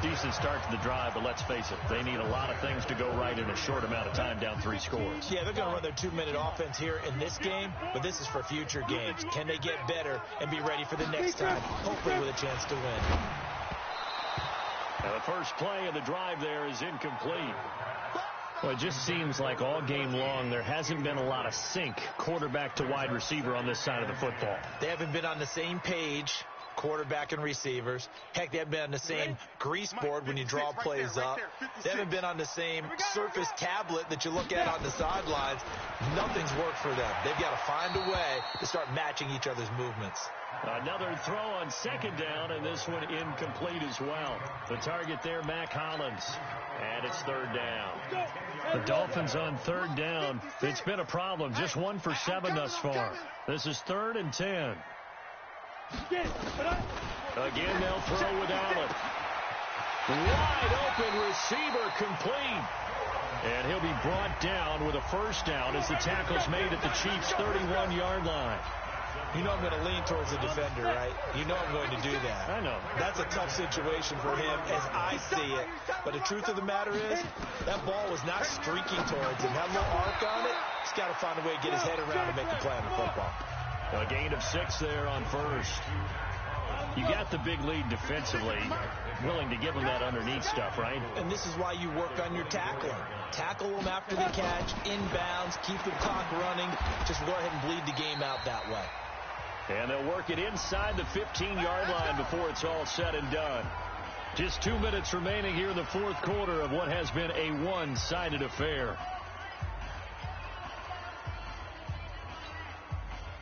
Decent start to the drive, but let's face it, they need a lot of things to go right in a short amount of time, down 3 scores. Yeah, they're going to run their 2-minute offense here in this game, but this is for future games. Can they get better and be ready for the next time, hopefully with a chance to win? Now the first play of the drive there is incomplete. Well, it just seems like all game long there hasn't been a lot of sync quarterback to wide receiver on this side of the football. They haven't been on the same page quarterback and receivers. Heck, they haven't been on the same grease board when you draw plays up. They haven't been on the same surface tablet that you look at on the sidelines. Nothing's worked for them. They've got to find a way to start matching each other's movements. Another throw on second down, and this one incomplete as well. The target there, Mac Hollins. And it's third down. The Dolphins on third down. It's been a problem. Just 1 for 7 thus far. This is 3rd and 10. Again, they'll throw with Allen. Wide open receiver complete. And he'll be brought down with a first down as the tackle's made at the Chiefs' 31-yard line. You know I'm going to lean towards the defender, right? You know I'm going to do that. I know. That's a tough situation for him as I see it. But the truth of the matter is, that ball was not streaking towards him. That little arc on it, he's got to find a way to get his head around and make the play on the football. A gain of 6 there on first. You got the big lead defensively. Willing to give him that underneath stuff, right? And this is why you work on your tackling. Tackle them after the catch, inbounds, keep the clock running. Just go ahead and bleed the game out that way. And they'll work it inside the 15-yard line before it's all said and done. Just 2 minutes remaining here in the fourth quarter of what has been a one-sided affair.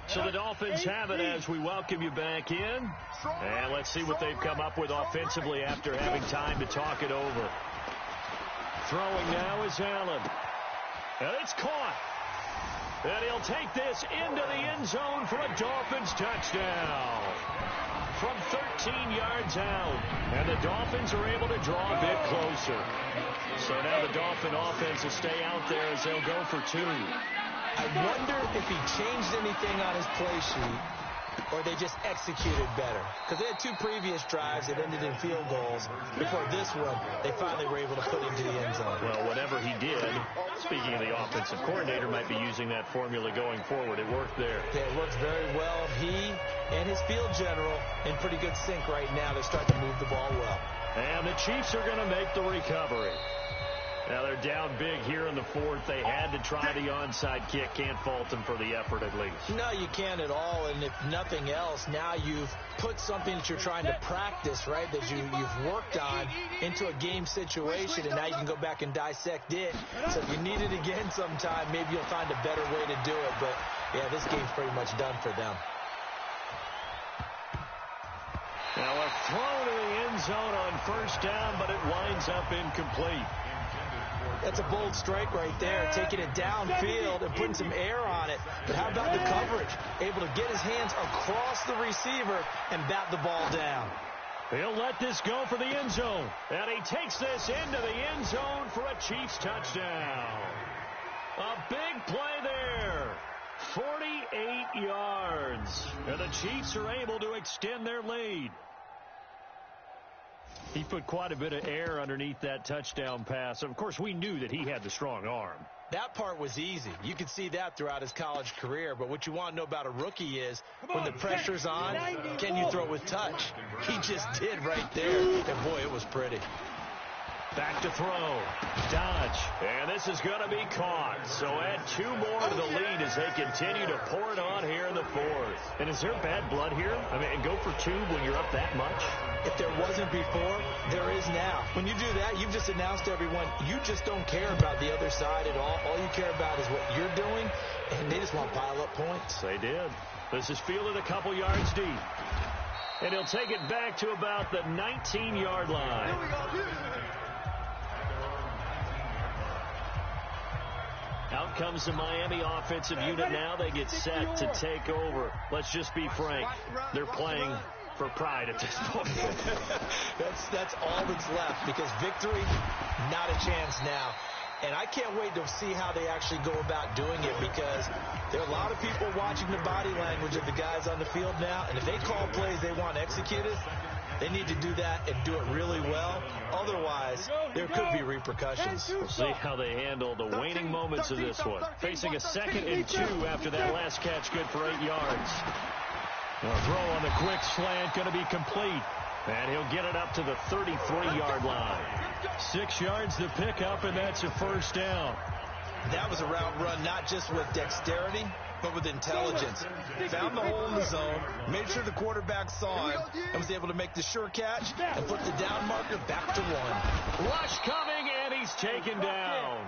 So the Dolphins have it as we welcome you back in. And let's see what they've come up with offensively after having time to talk it over. Throwing now is Allen. And it's caught. And he'll take this into the end zone for a Dolphins touchdown. From 13 yards out. And the Dolphins are able to draw a bit closer. So now the Dolphin offense will stay out there as they'll go for 2. I wonder if he changed anything on his play sheet or they just executed better. Because they had 2 previous drives that ended in field goals. Before this one, they finally were able to put him to the end zone. Well, whatever he did, speaking of the offensive coordinator, might be using that formula going forward. It worked there. Yeah, it works very well. He and his field general in pretty good sync right now. They're starting to move the ball well. And the Chiefs are going to make the recovery. Now they're down big here in the fourth. They had to try the onside kick. Can't fault them for the effort at least. No, you can't at all. And if nothing else, now you've put something that you're trying to practice, right, that you've worked on into a game situation, and now you can go back and dissect it. So if you need it again sometime, maybe you'll find a better way to do it. But, yeah, this game's pretty much done for them. Now a throw to the end zone on first down, but it winds up incomplete. That's a bold strike right there, taking it downfield and putting some air on it. But how about the coverage? Able to get his hands across the receiver and bat the ball down. He'll let this go for the end zone. And he takes this into the end zone for a Chiefs touchdown. A big play there. 48 yards. And the Chiefs are able to extend their lead. He put quite a bit of air underneath that touchdown pass. Of course, we knew that he had the strong arm. That part was easy. You could see that throughout his college career. But what you want to know about a rookie is when the pressure's on, can you throw with touch? He just did right there. And, boy, it was pretty. Back to throw. Dodge. And this is going to be caught. So add 2 more to the lead as they continue to pour it on here in the fourth. And is there bad blood here? I mean, and go for 2 when you're up that much? If there wasn't before, there is now. When you do that, you've just announced to everyone, you just don't care about the other side at all. All you care about is what you're doing, and they just want to pile up points. They did. This is fielded a couple yards deep. And he'll take it back to about the 19-yard line. Here we go. Out comes the Miami offensive unit now. They get set to take over. Let's just be frank. They're playing for pride at this point. That's all that's left, because victory, not a chance now. And I can't wait to see how they actually go about doing it, because there are a lot of people watching the body language of the guys on the field now. And if they call plays they want executed, they need to do that and do it really well. Otherwise, there could be repercussions. We'll see how they handle the waning moments of this one. Facing a 2nd and 2 after that last catch, good for 8 yards. A throw on the quick slant, going to be complete. And he'll get it up to the 33-yard line. 6 yards to pick up, and that's a first down. That was a route run not just with dexterity, but with intelligence. Found the hole in the zone, made sure the quarterback saw him, and was able to make the sure catch and put the down marker back to 1. Rush coming, and he's taken down.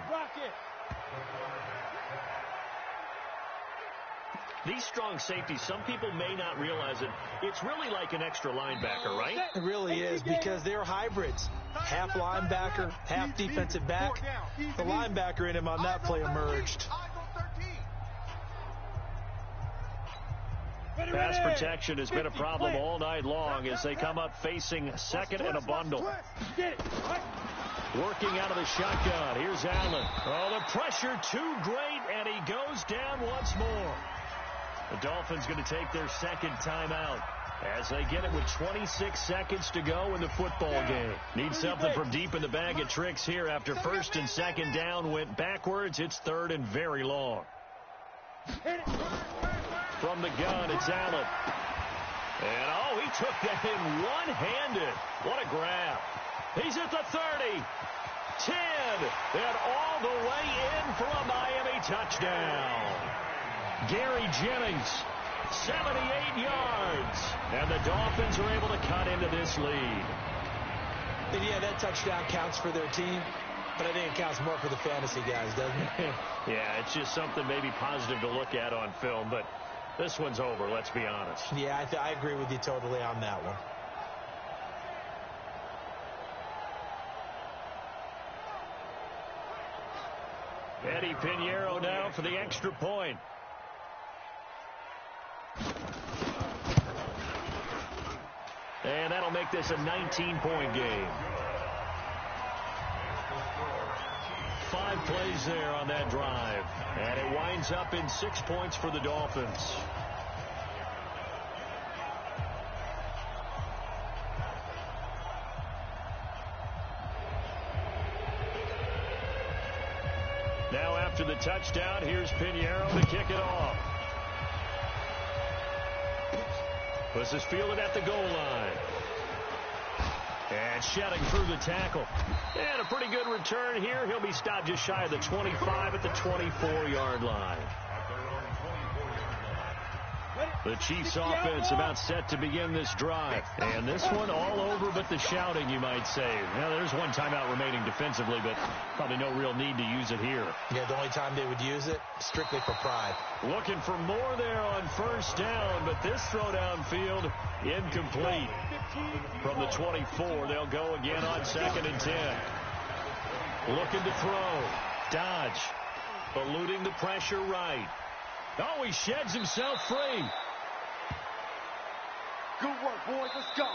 These strong safeties, some people may not realize it. It's really like an extra linebacker, right? It really is, because they're hybrids. Half linebacker, half defensive back. The linebacker in him on that play emerged. Pass protection has been a problem all night long as they come up facing second and a bundle. Working out of the shotgun. Here's Allen. Oh, the pressure too great, and he goes down once more. The Dolphins going to take their second timeout as they get it with 26 seconds to go in the football game. Need something from deep in the bag of tricks here after first and second down went backwards. It's third and very long. From the gun, it's Allen. And, oh, he took that in one-handed. What a grab. He's at the 30, 10, and all the way in for a Miami touchdown. Gary Jennings, 78 yards, and the Dolphins are able to cut into this lead. And yeah, that touchdown counts for their team, but I think it counts more for the fantasy guys, doesn't it? Yeah, it's just something maybe positive to look at on film, but this one's over, let's be honest. Yeah, I agree with you totally on that one. Eddie Pinheiro now for the extra point. And that'll make this a 19-point game. 5 plays there on that drive. And it winds up in 6 points for the Dolphins. Now after the touchdown, here's Pinheiro to kick it off. This is fielded at the goal line. And shedding through the tackle. And a pretty good return here. He'll be stopped just shy of the 25 at the 24-yard line. The Chiefs offense about set to begin this drive. And this one all over but the shouting, you might say. Now, there's one timeout remaining defensively, but probably no real need to use it here. Yeah, the only time they would use it, strictly for pride. Looking for more there on first down, but this throw downfield incomplete. From the 24, they'll go again on second and 10. Looking to throw. Dodge. Eluding the pressure right. Oh, he sheds himself free. Good work, boys. Let's go.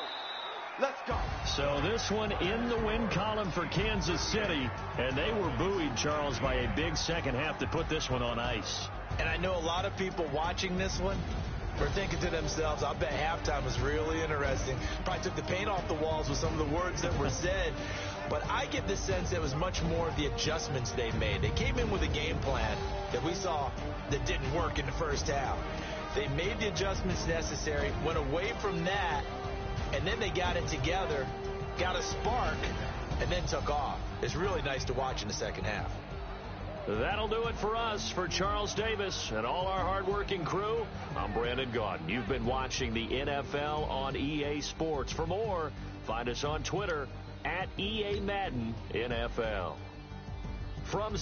Let's go. So this one in the win column for Kansas City, and they were buoyed, Charles, by a big second half to put this one on ice. And I know a lot of people watching this one were thinking to themselves, I bet halftime was really interesting. Probably took the paint off the walls with some of the words that were said. But I get the sense it was much more of the adjustments they made. They came in with a game plan that we saw that didn't work in the first half. They made the adjustments necessary, went away from that, and then they got it together, got a spark, and then took off. It's really nice to watch in the second half. That'll do it for us. For Charles Davis and all our hardworking crew, I'm Brandon Gaudin. You've been watching the NFL on EA Sports. For more, find us on Twitter at EA Madden NFL. From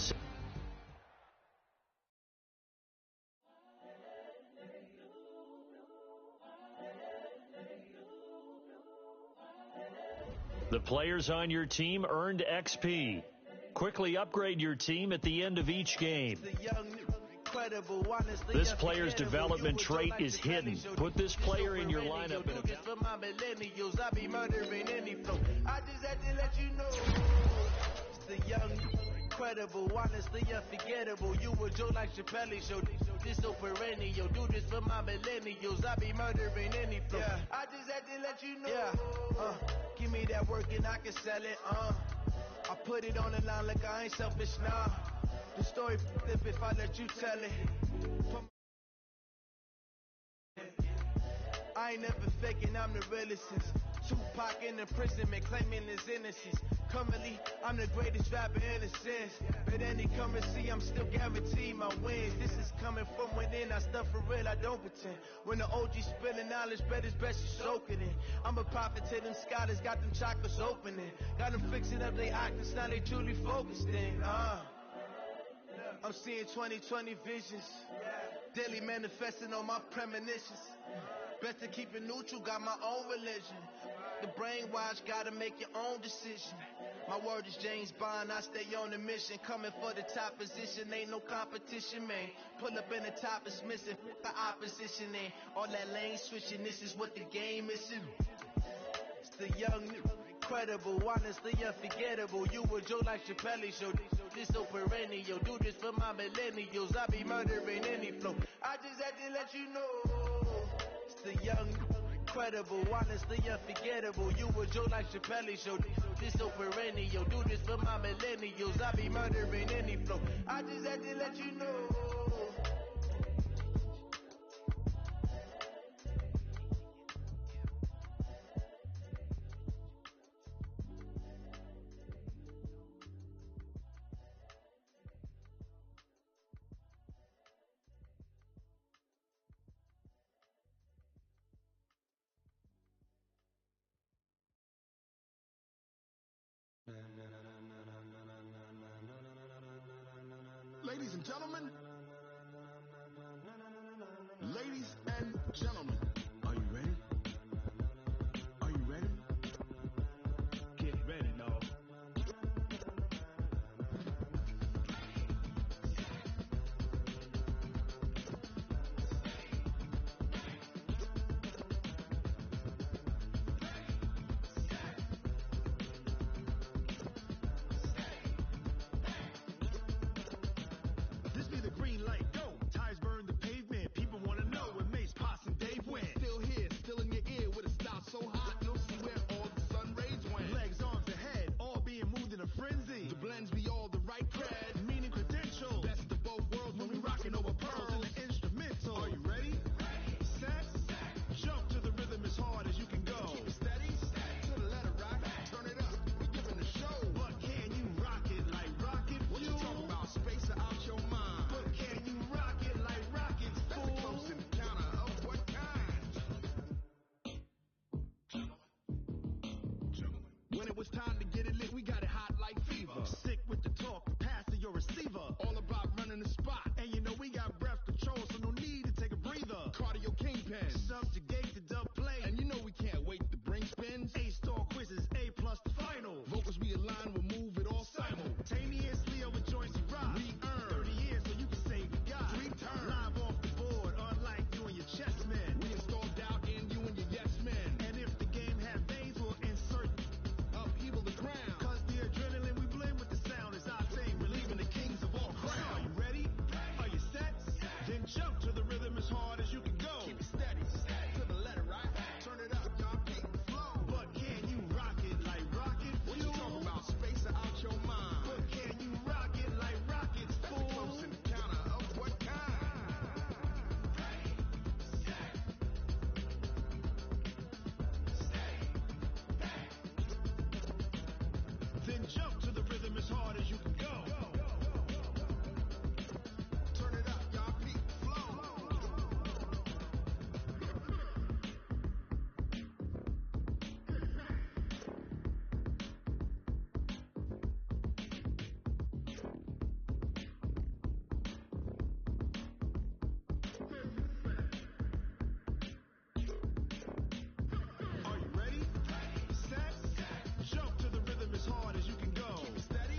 the players on your team earned XP. Quickly upgrade your team at the end of each game. This player's development trait is hidden. Put this player in your lineup. Incredible, honestly unforgettable. You were Joe like Chappelle show. This so perennial. Do this for my millennials. I be murdering any flow. Yeah. I just had to let you know. Yeah. Give me that work and I can sell it. I put it on the line like I ain't selfish, nah. The story flip if I let you tell it. I ain't never faking, I'm the realest since Tupac in imprisonment, claiming his innocence. Currently, I'm the greatest rapper in a sense. At any currency, I'm still guaranteed my wins. This is coming from within, I stuff for real, I don't pretend. When the OG spilling knowledge, bet it's best you soak it in. I'm a prophet to them scholars, got them chakras opening. Got them fixing up they octaves, now they truly focused in. I'm seeing 2020 visions, daily manifesting on my premonitions. Best to keep it neutral, got my own religion. The brainwash, gotta make your own decision. My word is James Bond, I stay on the mission. Coming for the top position, ain't no competition, man. Pull up in the top is missing, the opposition ain't. All that lane switching, this is what the game is. It's the young, incredible, honestly unforgettable. You a joke like Chappelle show. This so perennial, do this for my millennials. I be murdering any flow. I just had to let you know. It's the young, incredible, honestly unforgettable. You a joke like Chappelle show. This so perennial, do this for my millennials. I be murdering any flow. I just had to let you know. Ladies and gentlemen, ladies and gentlemen, are you ready? Are you ready? Get ready, now. This be the green light, go. Tires burn the pavement. People wanna know when Mace, Potts, and Dave went. Still here, still in your ear with a style so hot, you'll see where all the sun rays went. Legs, arms, ahead, all being moved in a frenzy. The blends be all the right cred, meaning credentials. Best of both worlds when we rockin' over pearls in the instrumental. Are you ready? Set, jump to the rhythm as hard as you can go. Keep it steady, to the letter rock, turn it up, we giving the show. But can you rock it like rocket? What you talking about? Space out your mind. But can you rock it like rockets? That's a close encounter of what kind? When it was time to get it lit, we got it hot like fever. Sick with the talk, pass to your receiver. All about running the spot. And you know we got breath control, so no need to take a breather. Cardio kingpin, subjugate the dub play. And you know we can't wait to bring spins. A-star quizzes, A+ the final. Vocals we align, we'll move it all simultaneously over joints we rock. We earn 30 years so you can say we got 3 turns. Live off the board, unlike you and your chess men. We install doubt in you and your yes men. And if the game had veins, we'll insert upheaval the ground. Cause the adrenaline we blend with the sound is our thing, relieving the kings of all crowns. Are you ready? Are you set? Then jump to the rhythm as hard as you can go. Keep it steady, to the letter right. Turn it up, y'all keep the flow. But can you rock it like rocket? What you talking about? Space out your mind. But can you rock it like rockets? That's a close encounter of what kind? Then jump to the rhythm as hard as you can go. Turn it up, y'all keep the flow. Are you ready? Set, jump to the rhythm as hard as you can go. Keep it steady,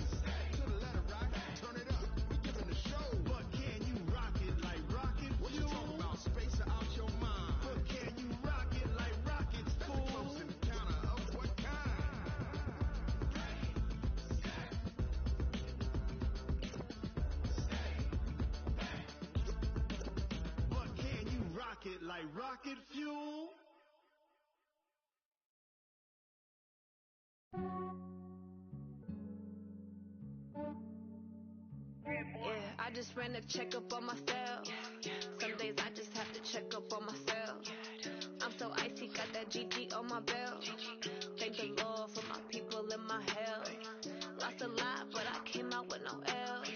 to the letter right. Turn it up, we giving the show. But can you rock it like rocket? What you talking about? Space out your mind. But can you rock it like rockets? That's a close encounter of what kind? But can you rock it like rocket fuel? Yeah, I just ran a checkup on myself. Some days I just have to check up on myself. I'm so icy, got that GG on my belt. Thank the Lord for my people in my hell. Lost a lot, but I came out with no L's.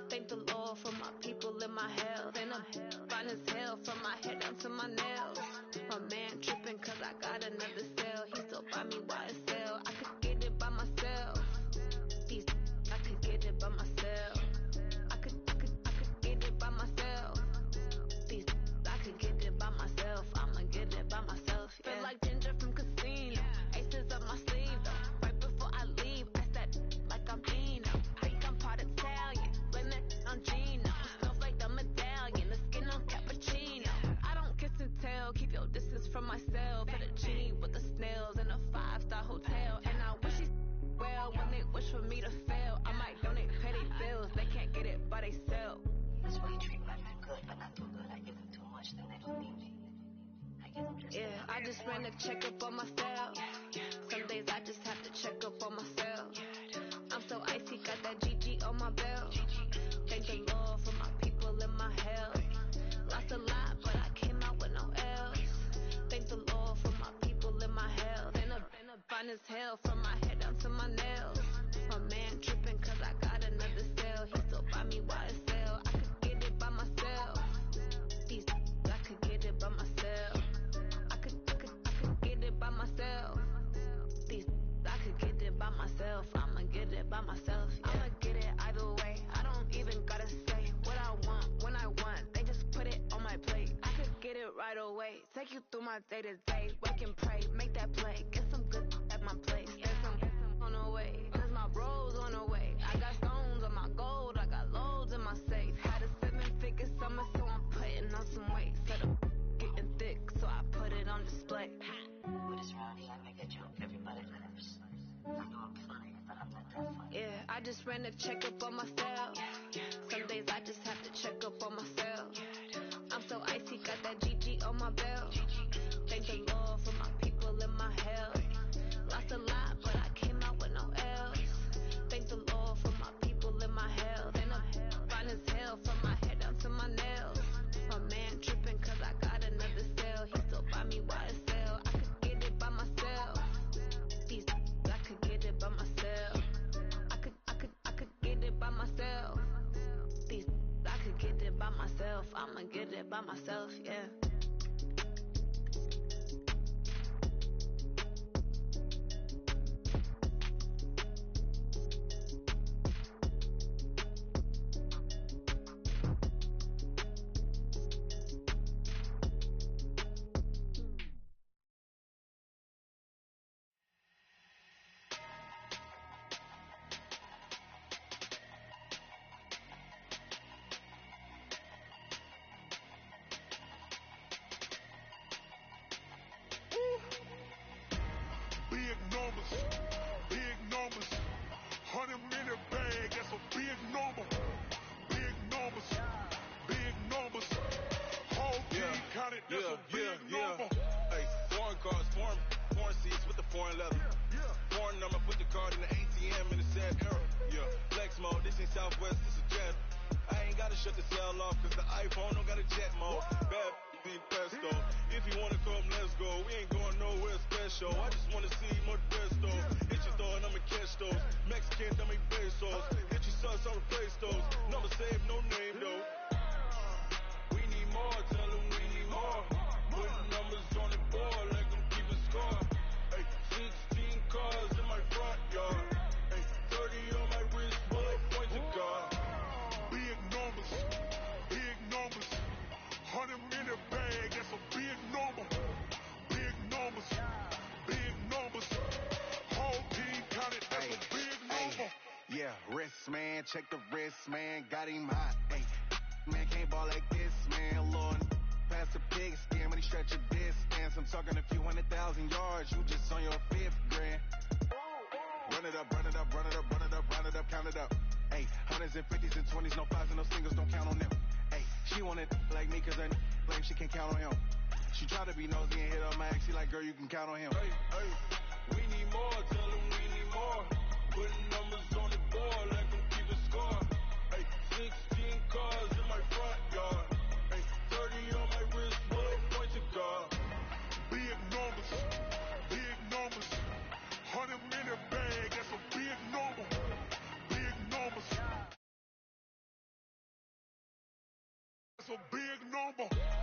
Thank the Lord for my people in my hell. And I'm fine as hell from my head down to my nails. My man tripping cause I got another cell. He still buy me YSL. I could get it by myself. These I could get it by myself. I could get it by myself. These I could get it by myself. I'ma get it by myself. Yeah. Feel like Ginger from Casino. Aces up my sleeve though. Right before I leave, I said like I'm Dino. Think I'm part Italian. Blame that on Gino. Smells like the medallion. The skin on cappuccino. I don't kiss and tell. Keep your distance from myself. Fettuccine with the snails in a 5-star hotel. And I wish he's well when they wish for me to fail. I might donate petty bills. They can't get it by themselves. That's why you treat women good, but not too good. I give them too much, then they don't need me. I give them just I just ran a checkup on myself. Some days I just have to check up on myself. I'm so icy, got that GG on my belt. Thank the Lord for my people in my hell. Lost a lot, but I came out with no L's. Thank the Lord for my people in my hell. Been a fine as hell from my head down to my nails. My man tripping cause I got another cell. He still buy me YSL. I could get it by myself. These I could get it by myself. I could get it by myself. These I could get it by myself. I'ma get it by myself. Yeah. I'ma get it either way. I don't even gotta say what I want when I want. They just put it on my plate. I could get it right away. Take you through my day to day. Wake and pray, make that play. Get some good at my place. There's some on the way. Cause my bros on the way. I got stones on my gold. I got loads in my safe. Had a 7-figure summer, so I'm putting on some weight. Said I'm getting thick, so I put it on display. With this round here, I make a joke. Everybody laughs. I know I'm funny, but I'm not that funny. I just ran a checkup on myself. Some days I just have to check up on myself. I'm so icy, got that GG on my belt. Thank the Lord for my people in my hell. Lost a lot, but I came out with no L's. Thank the Lord for my people in my hell. And I'm fine as hell from my head down to my nails. My man tripping cause I got another cell. He still buy me YSL. I could get it by myself. These I could get it by myself. I could get it by myself. These I could get it by myself. I'ma get it by myself, yeah. Big numbers, 100-minute bag, that's a big number. Big numbers, whole team counted, that's a big number. Hey, foreign cars, foreign seats with the foreign leather. Foreign number, put the card in the ATM in the sad era. Flex mode, this ain't Southwest, this is Jet. I ain't gotta shut the cell off, cause the iPhone don't got a jet mode. Bad be pesto. If you wanna come, let's go. We ain't going nowhere special. I just wanna see more pesto. Hit your thought, I'ma catch those. Mexican, I make pesos. Hit your sus, I'll replace those. Number save, no name though. We need more, tell them we need more. Putting numbers on the board like I'm keeping score. Hey, 16 cars in my front yard. Hey, 30 on my wrist, bullet points of God. Big numbers, 100-minute bag, that's a big number. Big numbers, whole team counted, that's a big number. Yeah, wrist man, check the wrist man, got him hot. Ay, man can't ball like this, man. Lord, pass the pig skin when he stretch a distance. I'm talking a few 100,000 yards, you just on your 5th grand. Run it up, count it up. Ay, hundreds and 50s and 20s, no 5s and no singles, don't count on them. Ay, she want it like me, cause her blame, she can't count on him. She try to be nosy and hit up my ex, she like, girl, you can count on him. Hey, we need more, tell them we need more. Putting numbers on the board like I'm keeping score. Hey, 16 cars in my front yard. Hey, 30 on my wrist, bullet points of God. Big numbers, a big number.